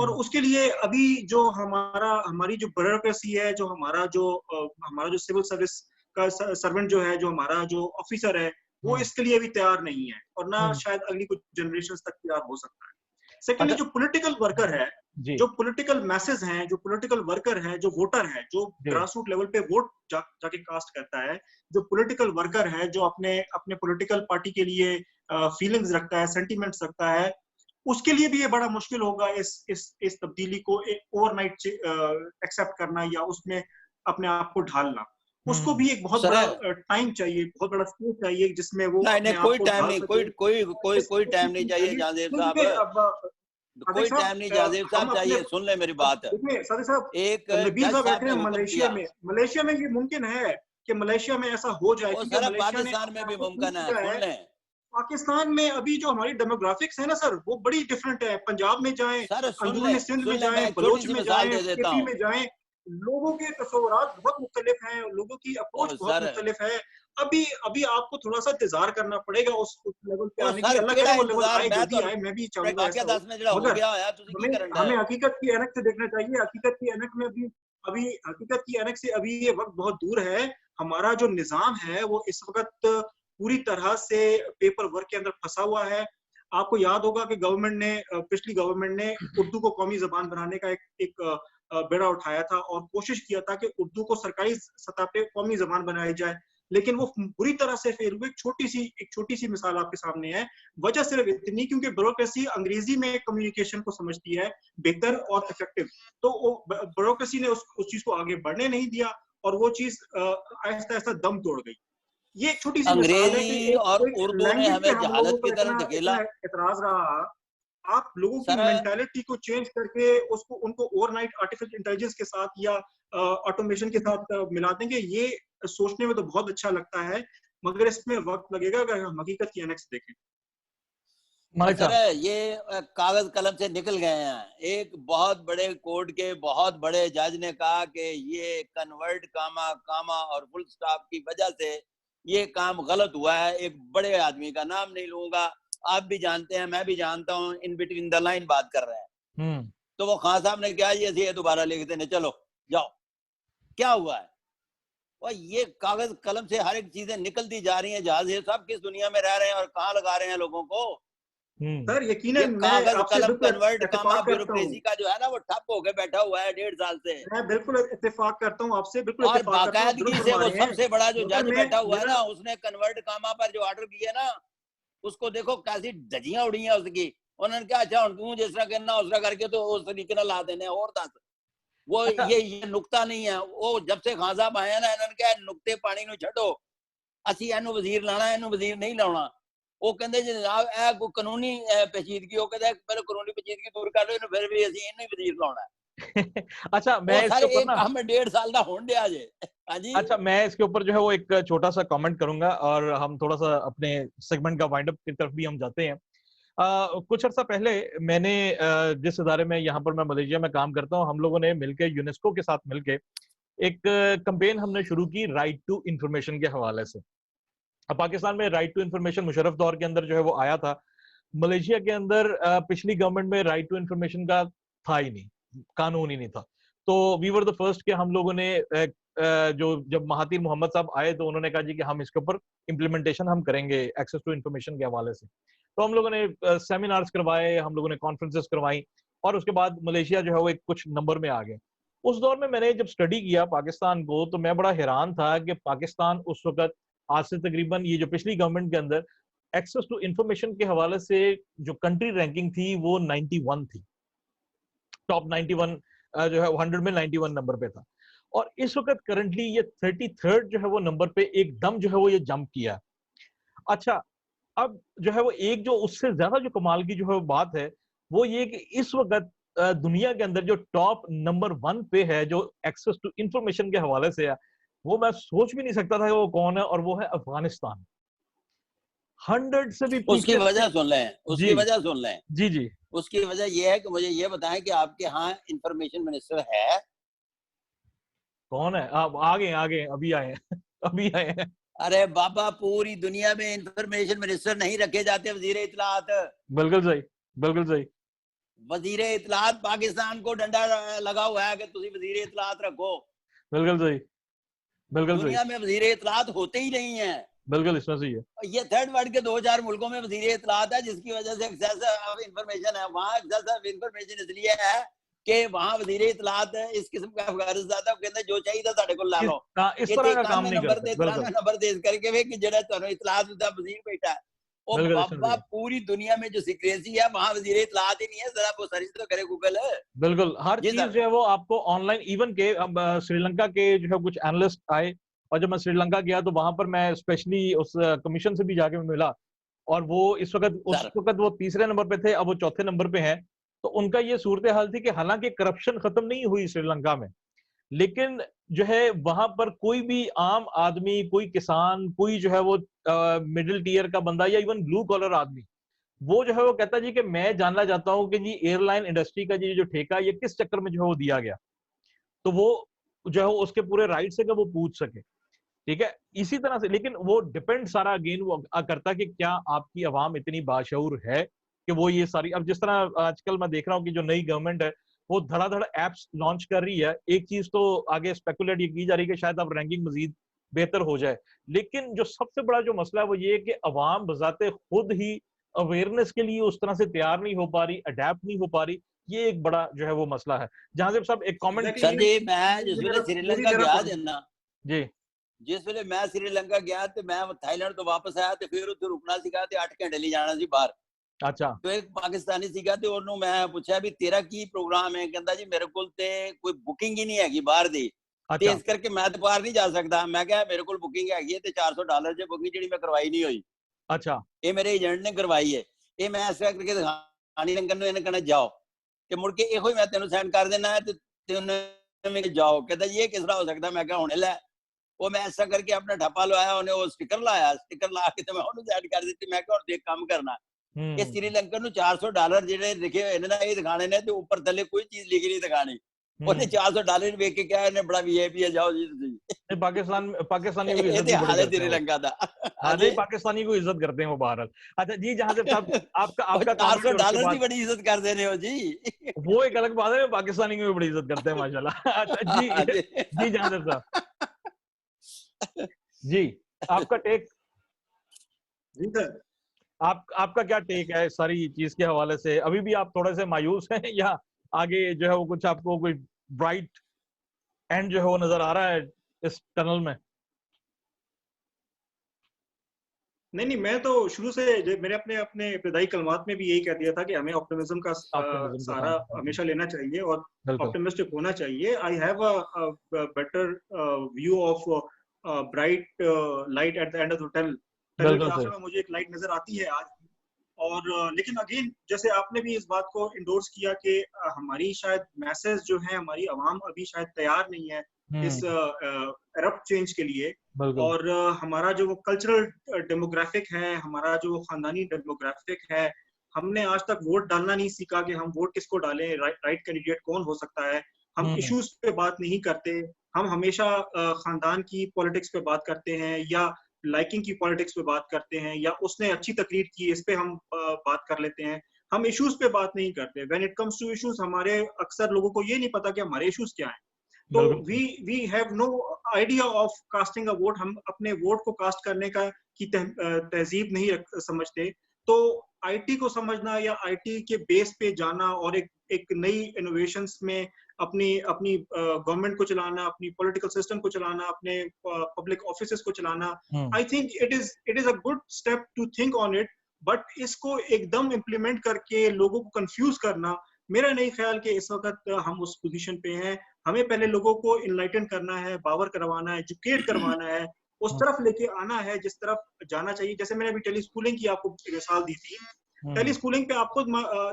और उसके लिए अभी जो हमारी जो ब्यूरोक्रेसी है, जो हमारा जो सिविल सर्विस का सर्वेंट जो है, जो हमारा जो ऑफिसर है, वो इसके लिए भी तैयार नहीं है, और ना शायद अगली कुछ जनरेशन तक तैयार हो सकता है। सेकेंडली, जो पॉलिटिकल वर्कर है, जो पॉलिटिकल मैसेज हैं, जो पॉलिटिकल वर्कर है, जो वोटर है, जो ग्रास रूट लेवल पे वोट जाके कास्ट करता है, जो पॉलिटिकल वर्कर है, जो अपने पॉलिटिकल पार्टी के लिए फीलिंग्स रखता है, सेंटिमेंट्स रखता है, उसके लिए भी ये बड़ा मुश्किल होगा इस तब्दीली को ओवरनाइट एक्सेप्ट करना या उसमें अपने आप को ढालना। उसको भी एक बहुत बड़ा टाइम चाहिए, बहुत बड़ा स्पेस चाहिए जिसमें वो नहीं, कोई टाइम नहीं, कोई टाइम नहीं चाहिए जाजेब साहब, कोई टाइम नहीं जाजेब साहब चाहिए। सुन ले मेरी बात। सादिक साहब, एक नबील साहब बैठे हैं मलेशिया में ये मुमकिन है कि मलेशिया में ऐसा हो जाए, पाकिस्तान में भी मुमकिन है। सुन ले, पाकिस्तान में अभी जो हमारी डेमोग्राफिक्स है ना सर, वो बड़ी डिफरेंट है। पंजाब में जाएं, अंदरूनी सिंध में जाएं, बलोच में जाएं, केपी में जाएं, लोगों के तस्वुरात बहुत मुख्तलिफ हैं, लोगों की अप्रोच बहुत मुख्तलिफ है। अभी आपको थोड़ा सा इंतजार करना पड़ेगा उस लेवल पे आने की। अल्लाह करे वो लेवल आए, जल्दी आए, मैं भी चाहूंगा ऐसा हो। मगर हमें हकीकत की ऐनक से देखना चाहिए। हकीकत की ऐनक में अभी हकीकत की ऐनक से अभी ये वक्त बहुत दूर है। हमारा जो निजाम है वो इस वक्त पूरी तरह से पेपर वर्क के अंदर फंसा हुआ है। आपको याद होगा कि पिछली गवर्नमेंट ने उर्दू को कौमी जबान बनाने का एक बेड़ा उठाया था और कोशिश किया था कि उर्दू को सरकारी सतह पे कौमी जबान बनाई जाए, लेकिन वो बुरी तरह से फेल हुई। एक छोटी सी मिसाल आपके सामने है। वजह सिर्फ इतनी क्योंकि ब्यूरोक्रेसी अंग्रेजी में कम्युनिकेशन को समझती है बेहतर और इफेक्टिव, तो ब्यूरोक्रेसी ने उस चीज को आगे बढ़ने नहीं दिया और वो चीज आहिस्ता आहिस्ता दम तोड़ गई। ये एक छोटी सी अंग्रेजी और उर्दू ने हमें जहालत की तरफ धकेला। एतराज रहा। आप लोगों की मेंटालिटी को चेंज करके उनको ओवरनाइट आर्टिफिशियल इंटेलिजेंस के साथ या ऑटोमेशन के साथ मिला देंगे, ये सोचने में तो बहुत अच्छा लगता है, मगर इसमें वक्त लगेगा अगर हम हकीकत की एनेक्स देखें। सर ये कागज कलम से निकल गए हैं। एक बहुत बड़े कोर्ट के बहुत बड़े जज ने कहा कि ये कन्वर्ट कामा और फुल स्टॉप की वजह से ये काम गलत हुआ है। एक बड़े आदमी का नाम नहीं लूंगा, आप भी जानते हैं, मैं भी जानता हूं, इन बिटवीन द लाइन बात कर रहे हैं। तो वो खान साहब ने क्या ये दोबारा लिख देने, चलो जाओ। क्या हुआ है? और ये कागज कलम से हर एक चीजें निकलती जा रही हैं। जहाज ये सब किस दुनिया में रह रहे हैं और कहाँ लगा रहे हैं लोगों को। सर यकीनन कागज कलम कन्वर्ट कामा ब्यूरोक्रेसी का जो है ना वो ठप होके बैठा हुआ है 1.5 साल से। मैं बिल्कुल इत्तेफाक करता हूँ आपसे, बिल्कुल और बाकायदगी से वो सबसे बड़ा जो जज बैठा हुआ है ना, उसने कन्वर्ट कामा पर जो ऑर्डर किया ना, उसको देखो कैसी धजियां उड़ी हैं उसकी। उन्होंने क्या अच्छा तू जिस तरह करना उस तरह करके तो उस तरीके ना ला देने और दस वो ये नुक्ता नहीं है। वो जब से खान साहब आए ना, इन्होंने क्या नुक्ते पानी ਨੂੰ ਛੱਡੋ, ਅਸੀਂ ਇਹਨੂੰ ਵਜ਼ੀਰ ਲਾਣਾ, ਇਹਨੂੰ ਵਜ਼ੀਰ ਨਹੀਂ ਲਾਉਣਾ। ਉਹ ਕਹਿੰਦੇ ਜੀ ਜਨਾਬ ਇਹ ਕੋਈ ਕਾਨੂੰਨੀ पेचीदगी, ਉਹ ਕਹਿੰਦਾ ਪਹਿਲਾਂ ਕਾਨੂੰਨੀ पेचीदगी दूर कर लो, ਇਹਨੂੰ ਫਿਰ भी ਅਸੀਂ ਇਹਨੂੰ ਹੀ ਵਜ਼ੀਰ ਲਾਉਣਾ है। अच्छा मैं इसके ऊपर ना हम 1.5 साल का होने दिया जे। हाँ जी। अच्छा मैं इसके ऊपर जो है वो एक छोटा सा कमेंट करूंगा और हम थोड़ा सा अपने सेगमेंट का वाइंड अप की तरफ भी हम जाते हैं। कुछ अर्सा पहले मैंने जिस इदारे में यहाँ पर मैं मलेशिया में काम करता हूँ, हम लोगों ने मिलकर यूनेस्को के साथ मिलकर एक कैंपेन हमने शुरू की राइट टू इंफॉर्मेशन के हवाले से। पाकिस्तान में राइट टू इंफॉर्मेशन मुशर्रफ दौर के अंदर जो है वो आया था। मलेशिया के अंदर पिछली गवर्नमेंट में राइट टू इंफॉर्मेशन का था ही नहीं, कानून ही नहीं था। तो वी वर द फर्स्ट कि हम लोगों ने जब महातिर मोहम्मद साहब आए तो उन्होंने कहा जी कि हम इसके ऊपर इम्प्लीमेंटेशन हम करेंगे एक्सेस टू इंफॉर्मेशन के हवाले से। तो हम लोगों ने सेमिनार्स करवाए, हम लोगों ने कॉन्फ्रेंसेस करवाई और उसके बाद मलेशिया जो है वो एक कुछ नंबर में आ गए। उस दौर में मैंने जब स्टडी किया पाकिस्तान को तो मैं बड़ा हैरान था कि पाकिस्तान उस वक्त आज से तकरीबन ये जो पिछली गवर्नमेंट के अंदर एक्सेस टू इंफॉर्मेशन के हवाले से जो कंट्री रैंकिंग थी वो 91 थी, टॉप 91 जो है 100 में 91 नंबर पे था। और इस वक्त करंटली ये 33rd जो है वो नंबर पे एकदम जो है वो ये जंप किया। अच्छा अब जो है वो एक जो उससे ज्यादा जो कमाल की जो है बात है वो ये कि इस वक्त दुनिया के अंदर जो टॉप नंबर 1 पे है जो एक्सेस टू इंफॉर्मेशन के हवाले से है, वो मैं सोच भी नहीं सकता था कि वो कौन है, और वो है अफगानिस्तान। 100 से भी उसकी वजह सुन लें, उसकी वजह सुन लें। जी जी, उसकी वजह यह है कि मुझे ये बताएं कि आपके यहाँ इंफॉर्मेशन मिनिस्टर है कौन है? आप आगे अभी आए हैं अभी आए हैं। अरे बाबा पूरी दुनिया में इंफॉर्मेशन मिनिस्टर नहीं रखे जाते वजीर इत्तलात। बिल्कुल सही, बिल्कुल सही। वजीर इत्तलात पाकिस्तान को डंडा लगा हुआ है कि तुम वजीर इत्तलात रखो। बिल्कुल सही, बिल्कुल सही। दुनिया में वजीर इत्तलात होते ही नहीं है। बिल्कुल इसमें सही है। ये थर्ड वर्ल्ड के 2-4 मुल्कों में वजीर इत्तलात है जिसकी वजह से एक्सेस ऑफ इंफॉर्मेशन है। वहाँ एक्सेस ऑफ इंफॉर्मेशन इसलिए है कि वहाँ वजीर इत्तलात इस किस्म का अफगानिस्तान कहते जो चाहिए साढ़े को ला लो, इस तरह का काम नहीं करते। नंबर दे करके वे कि जेड़ा तुहानू इत्तलात दा वजीर बैठा है और बाबा पूरी दुनिया में जो सीक्रेसी है वहाँ वजीर इत्तलात ही नहीं है। जरा वो सर्च तो करे गूगल। बिल्कुल हर चीज जो है वो आपको ऑनलाइन, इवन के श्रीलंका के जो है कुछ एनालिस्ट आए और जब मैं श्रीलंका गया तो वहां पर मैं स्पेशली उस कमीशन से भी जाके मिला और वो उस वक्त वो तीसरे नंबर पे थे, अब वो चौथे नंबर पे हैं। तो उनका ये सूरत हाल थी कि हालांकि करप्शन खत्म नहीं हुई श्रीलंका में, लेकिन जो है वहां पर कोई भी आम आदमी, कोई किसान, कोई जो है वो मिडिल टीयर का बंदा या इवन ब्लू कॉलर आदमी, वो जो है वो कहता जी कि मैं जानना चाहता हूं कि जी एयरलाइन इंडस्ट्री का जी जो ठेका ये किस चक्कर में जो है वो दिया गया, तो वो जो है उसके पूरे राइट से वो पूछ सके। ठीक है, इसी तरह से, लेकिन वो डिपेंड सारा अगेन वो करता कि क्या आपकी आवाम इतनी बाशऊर है कि वो ये सारी, अब जिस तरह आजकल मैं देख रहा हूँ कि जो नई गवर्नमेंट है वो धड़ाधड़ एप्स लॉन्च कर रही है। एक चीज तो आगे स्पेकुलेट ये की जा रही है कि शायद अब रैंकिंग मजीद बेहतर हो जाए, लेकिन जो सबसे बड़ा जो मसला है वो ये है कि अवाम बजाते खुद ही अवेयरनेस के लिए उस तरह से तैयार नहीं हो पा रही, अडेप्ट नहीं हो पा रही। ये एक बड़ा जो है वो मसला है। जहां से सब एक कमेंट सर जी, मैं जिस वेले श्रीलंका गया ना जी, जिस वेले मैं श्रीलंका गया तो मैं थाईलैंड तो वापस आया तो फिर ਉੱਥੇ ਰੁਕਣਾ ਸੀਗਾ ਤੇ 8 ਘੰਟੇ ਲਈ ਜਾਣਾ ਸੀ ਬਾਹਰ। अच्छा, तो एक पाकिस्तानी ਸੀਗਾ ਤੇ ਉਹਨੂੰ मैं पूछा भी तेरा की प्रोग्राम है, कहता जी मेरे को ते कोई बुकिंग ही नहीं हैगी बाहर दी, ਤੇ ਇਸ ਕਰਕੇ ਮੈਂ ਤਾਂ ਬਾਹਰ ਨਹੀਂ ਜਾ ਸਕਦਾ। ਮੈਂ ਕਿਹਾ ਮੇਰੇ ਕੋਲ ਬੁਕਿੰਗ ਹੈਗੀ ਹੈ ਤੇ $400 ਜੇ ਬੁਕਿੰਗ ਜਿਹੜੀ ਮੈਂ ਕਰਵਾਈ ਨਹੀਂ ਹੋਈ। अच्छा, ਇਹ ਮੇਰੇ ਏਜੰਟ ਨੇ ਕਰਵਾਈ ਹੈ, ਇਹ ਮੈਂ ਇਸ ਤਰ੍ਹਾਂ ਕਰਕੇ ਦਿਖਾਣੀ ਲੰਗਨ ਨੂੰ, ਇਹਨੇ ਕਹਿਣਾ ਜਾਓ ਤੇ ਮੁੜ ਕੇ ਇਹੋ ਹੀ ਮੈਂ ਤੈਨੂੰ ਸੈਂਡ ਕਰ ਦੇਣਾ ਹੈ ਤੇ ਉਹਨੇ ਜਾਓ। ਕਹਿੰਦਾ ਜੀ ਇਹ ਕਿਸ ਤਰ੍ਹਾਂ ਹੋ ਸਕਦਾ? ਮੈਂ ਕਿਹਾ ਹੁਣੇ ਲੈ। ਉਹ ਮੈਂ ਐਸਾ ਕਰਕੇ ਆਪਣਾ ਠੱਪਾ ਲਵਾਇਆ, ਉਹਨੇ ਉਹ ਸਟicker ਲਾਇਆ, ਸਟicker ਲਾ ਕੇ ਤੇ ਮੈਂ ਉਹਨੂੰ ਸੈਂਡ ਕਰ ਦਿੱਤੀ। ਮੈਂ ਕਿਹਾ ਹੁਣ ਦੇਖ ਕੰਮ ਕਰਨਾ, ਇਹ श्रीलंकन ਨੂੰ $400 ਜਿਹੜੇ ਲਿਖੇ ਹੋਏ ਨੇ ਨਾ ਇਹ ਦਿਖਾਣੇ ਨੇ ਤੇ ਉੱਪਰ ਥੱਲੇ ਕੋਈ ਚੀਜ਼ ਲਿਖੀ ਨਹੀਂ ਦਿਖਾਣੀ। ਉਹਨੇ $400 ਵੇਖ ਕੇ ਕਿਹਾ ਇਹਨੇ ਬੜਾ VIP ਹੈ, जाओ जी ਤੁਸੀਂ। पाकिस्तानी को इज्जत हाल है श्रीलंका दा। हाँ नहीं, पाकिस्तानी को इज्जत करते हैं वो बहरहाल। अच्छा जी, जहां से आपका $400 की बड़ी इज्जत कर देने हो जी, वो एक अलग बात है, पाकिस्तानी की भी बड़ी इज्जत करते हैं माशाल्लाह। अच्छा जी जी, जहां से साहब जी, आपका टेक जी सर, आपका क्या टेक है सारी चीज के हवाले से? अभी भी आप थोड़े से मायूस हैं या आगे जो है वो कुछ आपको कोई ब्राइट एंड जो है वो नजर आ रहा है इस टनल में? नहीं, मैं तो शुरू से मेरे अपने इब्तदाई कलमात में भी यही कह दिया था कि हमें ऑप्टिमिज्म का सहारा हमेशा लेना चाहिए और ऑप्टिमिस्टिक होना चाहिए। I have a better view of bright light at the end of the tunnel के आखिर में मुझे एक लाइट नजर आती है आज। और लेकिन अगेन जैसे आपने भी इस बात को इंडोर्स किया कि हमारी शायद मैसेज जो है, हमारी आवाम अभी शायद तैयार नहीं है इस एरप्ट चेंज के लिए। और हमारा जो वो कल्चरल डेमोग्राफिक है, हमारा जो खानदानी डेमोग्राफिक है, हमने आज तक वोट डालना नहीं सीखा कि हम वोट किसको डालें, राइट कैंडिडेट कौन हो सकता है। हम इश्यूज पे बात नहीं करते, हम हमेशा खानदान की पॉलिटिक्स पे बात करते हैं या लाइकिंग की पॉलिटिक्स पे बात करते हैं या उसने अच्छी तकरीर की इस पे हम बात कर लेते हैं। हम इश्यूज पे बात नहीं करते। When it comes to issues, हमारे अक्सर लोगों को ये नहीं पता कि हमारे इश्यूज क्या हैं। तो we have no idea of casting a vote. हम अपने वोट को कास्ट करने का की तहजीब नहीं समझते। तो आईटी को समझना या आईटी के बेस पे जाना और एक नई इनोवेशंस में अपनी गवर्नमेंट को चलाना, अपनी पॉलिटिकल सिस्टम को चलाना, अपने पब्लिक ऑफिसेस को चलाना, I think it is a good step to think on it. But इसको एकदम इम्प्लीमेंट करके लोगों को कंफ्यूज करना, मेरा नहीं ख्याल कि इस वक्त हम उस पोजीशन पे हैं। हमें पहले लोगों को इनलाइटन करना है, बावर करवाना है, एजुकेट करवाना है, उस तरफ लेके आना है जिस तरफ जाना चाहिए। जैसे मैंने अभी टेलीस्कूलिंग की आपको मिसाल दी थी। टेलीस्कूलिंग पे आपको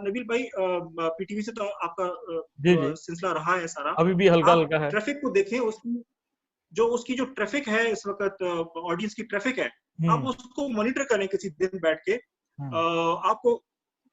नबील भाई पीटीवी से तो आपका सिलसिला रहा है सारा, अभी भी हल्का हल्का है। ट्रैफिक को देखें, उसकी जो ट्रैफिक है इस वक्त, ऑडियंस की ट्रैफिक है, आप उसको मॉनिटर करें किसी दिन बैठ के, आपको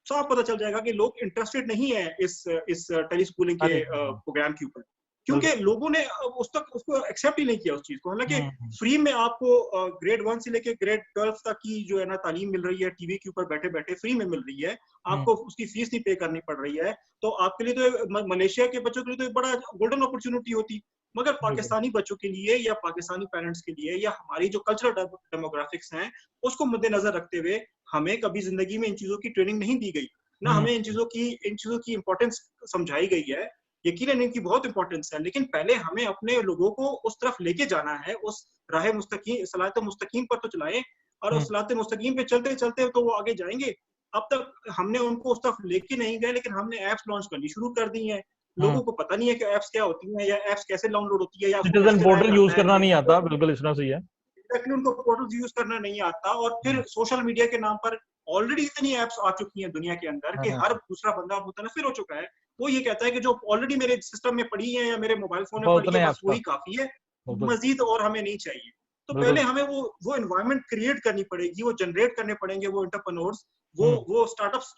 साफ पता चल जाएगा कि लोग इंटरेस्टेड नहीं है इस टेलीस्कूलिंग के प्रोग्राम के ऊपर, क्योंकि लोगों ने उसको एक्सेप्ट ही नहीं किया उस चीज को। हालांकि फ्री में आपको ग्रेड 1 से लेके ग्रेड 12 तक की जो है ना तालीम मिल रही है, टीवी के ऊपर बैठे बैठे फ्री में मिल रही है, आपको उसकी फीस नहीं पे करनी पड़ रही है। तो आपके लिए तो मलेशिया के बच्चों के लिए तो एक बड़ा गोल्डन अपॉर्चुनिटी होती। मगर पाकिस्तानी बच्चों के लिए या पाकिस्तानी पेरेंट्स के लिए या हमारी जो कल्चरल डेमोग्राफिक्स हैं उसको मद्देनजर रखते हुए हमें कभी जिंदगी में इन चीजों की ट्रेनिंग नहीं दी गई, ना हमें इन चीजों की इंपॉर्टेंस समझाई गई है। यकीनन इनकी बहुत इंपॉर्टेंस है, लेकिन पहले हमें अपने लोगों को उस तरफ लेके जाना है, उस राह मुस्तकीम, सलात मुस्तकीम पर तो चलाएं, और उस सलात मुस्तकीम पे चलते चलते तो वो आगे जाएंगे। अब तक हमने उनको उस तरफ लेके नहीं गए, लेकिन हमने एप्स लॉन्च करनी शुरू कर दी हैं। लोगों को पता नहीं है कि एप्स क्या होती हैं या एप्स कैसे डाउनलोड होती है, या सिटीजन पोर्टल यूज करना नहीं आता। बिल्कुल इस तरह से है, एग्जैक्टली, उनको पोर्टल यूज करना नहीं आता। और फिर सोशल मीडिया के नाम पर ऑलरेडी इतनी एप्स आ चुकी हैं दुनिया के अंदर कि हर दूसरा बंदा मुतनफिर हो चुका है वो ये कहता है कि जो ऑलरेडी मेरे सिस्टम में पड़ी है या मेरे मोबाइल फोन में पड़ी है बस वही काफी है, मजीद और हमें नहीं चाहिए। तो पहले हमें वो एनवायरनमेंट क्रिएट करनी पड़ेगी, वो जनरेट करने पड़ेंगे वो एंटरप्रेन्योर्स, वो स्टार्टअप्स,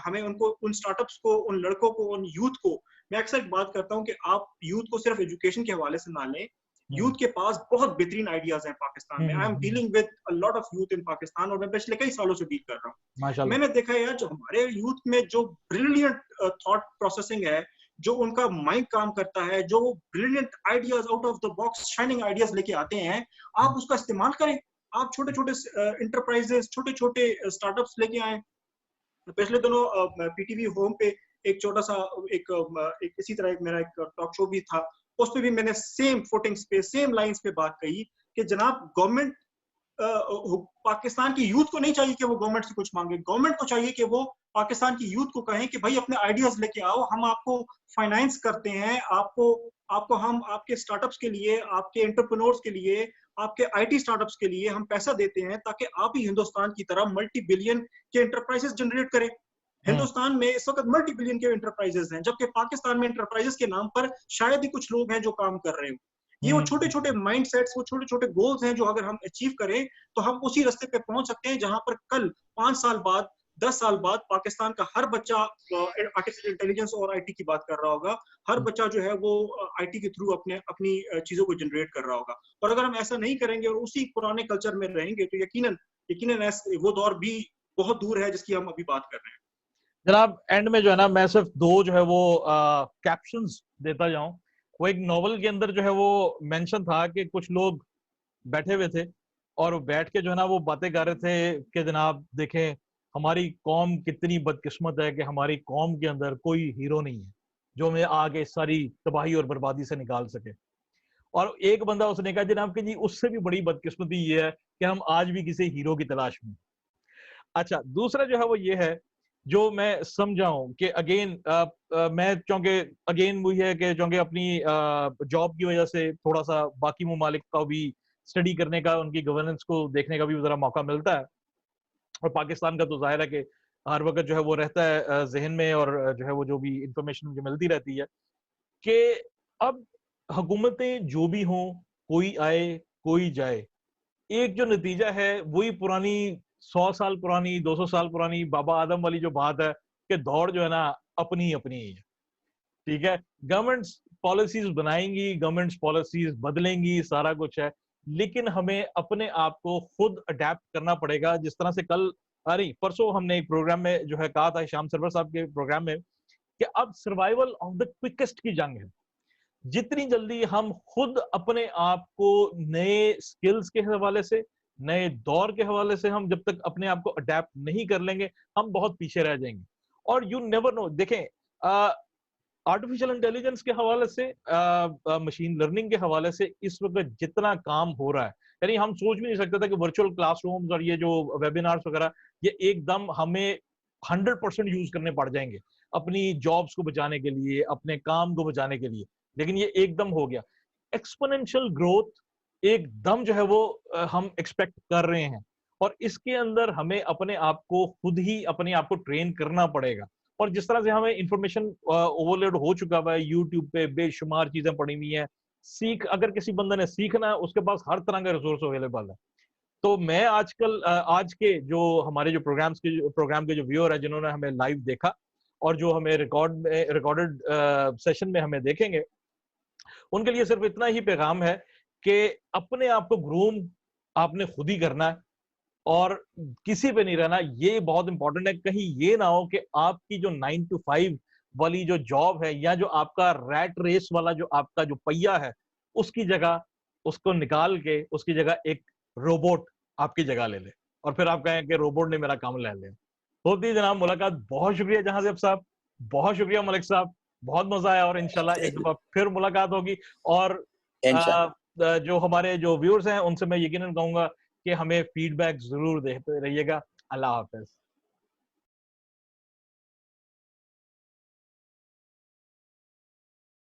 हमें उनको, उन स्टार्टअप्स को, उन लड़कों को, उन यूथ को, मैं अक्सर बात करता हूँ कि आप यूथ को सिर्फ एजुकेशन के हवाले से ना लें, यूथ के पास बहुत बेहतरीन आइडियाज हैं पाकिस्तान में। I am dealing with a lot of youth in Pakistan और मैं पिछले कई सालों से डील कर रहा हूँ। मैंने देखा है यार, जो हमारे यूथ में जो ब्रिलियंट थॉट प्रोसेसिंग है, जो उनका माइंड काम करता है, जो brilliant ideas, out of the box shining ideas लेके आते हैं, आप उसका इस्तेमाल करें। आप छोटे छोटे इंटरप्राइजेस, छोटे छोटे स्टार्टअप्स लेके आए। पिछले दिनों पीटीवी होम पे एक छोटा सा एक इसी तरह मेरा एक टॉक शो भी था, उस पे भी मैंने सेम फुटिंग्स पे, सेम लाइंस पे बात कही कि जनाब, गवर्नमेंट पाकिस्तान की यूथ को नहीं चाहिए कि वो गवर्नमेंट से कुछ मांगे, गवर्नमेंट को चाहिए कि वो पाकिस्तान की यूथ को कहें कि भाई अपने आइडियाज लेके आओ, हम आपको फाइनेंस करते हैं, आपको हम आपके स्टार्टअप्स के लिए, आपके एंटरप्रेन्योर्स के लिए, आपके आईटी स्टार्टअप्स के लिए हम पैसा देते हैं ताकि आप ही हिंदुस्तान की तरह मल्टी बिलियन के एंटरप्राइजेस जनरेट करें। हिंदुस्तान में इस वक्त मल्टी बिलियन के एंटरप्राइजेस हैं, जबकि पाकिस्तान में एंटरप्राइजेस के नाम पर शायद ही कुछ लोग हैं जो काम कर रहे हो। ये वो छोटे छोटे माइंड सेट्स, वो छोटे छोटे गोल्स हैं जो अगर हम अचीव करें तो हम उसी रास्ते पे पहुंच सकते हैं जहां पर कल 5 साल बाद, 10 साल बाद पाकिस्तान का हर बच्चा आर्टिफिशियल इंटेलिजेंस और आईटी की बात कर रहा होगा, हर बच्चा जो है वो आईटी के थ्रू अपनी चीजों को जनरेट कर रहा होगा। और अगर हम ऐसा नहीं करेंगे और उसी पुराने कल्चर में रहेंगे तो यकीनन वो दौर भी बहुत दूर है जिसकी हम अभी बात कर रहे हैं। जनाब, एंड में जो है ना, मैं सिर्फ 2 जो है वो कैप्शंस देता जाऊं। वो एक नॉवल के अंदर जो है वो मेंशन था कि कुछ लोग बैठे हुए थे और बैठ के जो है ना वो बातें कर रहे थे कि जनाब देखें, हमारी कौम कितनी बदकिस्मत है कि हमारी कौम के अंदर कोई हीरो नहीं है जो हमें आगे सारी तबाही और बर्बादी से निकाल सके। और एक बंदा उसने कहा जनाब कि जी उससे भी बड़ी बदकिस्मती ये है कि हम आज भी किसी हीरो की तलाश में। अच्छा, दूसरा जो है वो ये है, जो मैं समझाऊं कि अगेन मैं चूंकि अगेन वही है कि चूंकि अपनी जॉब की वजह से थोड़ा सा बाकी ममालिक का भी स्टडी करने का, उनकी गवर्नेंस को देखने का भी जरा मौका मिलता है। और पाकिस्तान का तो जाहिर है कि हर वक्त जो है वो रहता है जहन में, और जो है वो जो भी इंफॉर्मेशन मुझे मिलती रहती है कि अब हुकूमतें जो भी हों, कोई आए कोई जाए, एक जो नतीजा है वही पुरानी 100 साल पुरानी, 200 साल पुरानी बाबा आदम वाली जो बात है कि दौड़ जो है ना अपनी अपनी ही है। ठीक है, गवर्नमेंट्स पॉलिसीज बनाएंगी, गवर्नमेंट्स पॉलिसीज बदलेंगी, सारा कुछ है, लेकिन हमें अपने आप को खुद अडेप्ट करना पड़ेगा। जिस तरह से कल अरे परसों हमने एक प्रोग्राम में जो है कहा था, शाम सरवर साहब के प्रोग्राम में, कि अब सर्वाइवल ऑफ द क्विकेस्ट की जंग है। जितनी जल्दी हम खुद अपने आप को नए स्किल्स के हवाले से, नए दौर के हवाले से हम जब तक अपने आप को अडेप्ट नहीं कर लेंगे, हम बहुत पीछे रह जाएंगे। और यू नेवर नो, देखें आर्टिफिशियल इंटेलिजेंस के हवाले से, मशीन लर्निंग के हवाले से इस वक्त जितना काम हो रहा है, यानी हम सोच भी नहीं सकते था कि वर्चुअल क्लासरूम्स और ये जो वेबिनार्स वगैरह, ये एकदम हमें 100% यूज करने पड़ जाएंगे अपनी जॉब्स को बचाने के लिए, अपने काम को बचाने के लिए। लेकिन ये एकदम हो गया एक्सपोनेंशियल ग्रोथ, एकदम जो है वो हम एक्सपेक्ट कर रहे हैं। और इसके अंदर हमें अपने आप को खुद ही अपने आप को ट्रेन करना पड़ेगा। और जिस तरह से हमें इंफॉर्मेशन ओवरलोड हो चुका हुआ है, यूट्यूब पे बेशुमार चीजें पड़ी हुई हैं, अगर किसी बंदे ने सीखना है उसके पास हर तरह का रिसोर्स अवेलेबल है। तो मैं आजकल आज के जो हमारे जो प्रोग्राम के जो व्यूअर है, जिन्होंने हमें लाइव देखा और जो हमें रिकॉर्डेड सेशन में हमें देखेंगे, उनके लिए सिर्फ इतना ही पैगाम है कि अपने आप को ग्रूम आपने खुद ही करना है और किसी पे नहीं रहना। ये बहुत इंपॉर्टेंट है। कहीं ये ना हो कि आपकी जो 9 to 5 वाली जो जॉब है, या जो आपका रैट रेस वाला जो आपका जो पहिया है, उसकी जगह उसको निकाल के उसकी जगह एक रोबोट आपकी जगह ले ले, और फिर आप कहें कि रोबोट ने मेरा काम ले लिया। होती है जनाब मुलाकात। बहुत शुक्रिया जहांजेब साहब, बहुत शुक्रिया मलिक साहब, बहुत मजा आया। और इंशाल्लाह एक दफा फिर मुलाकात होगी। और जो हमारे जो व्यूअर्स हैं उनसे मैं यकीनन कहूंगा कि हमें फीडबैक जरूर देते रहिएगा। अल्लाह हाफिज।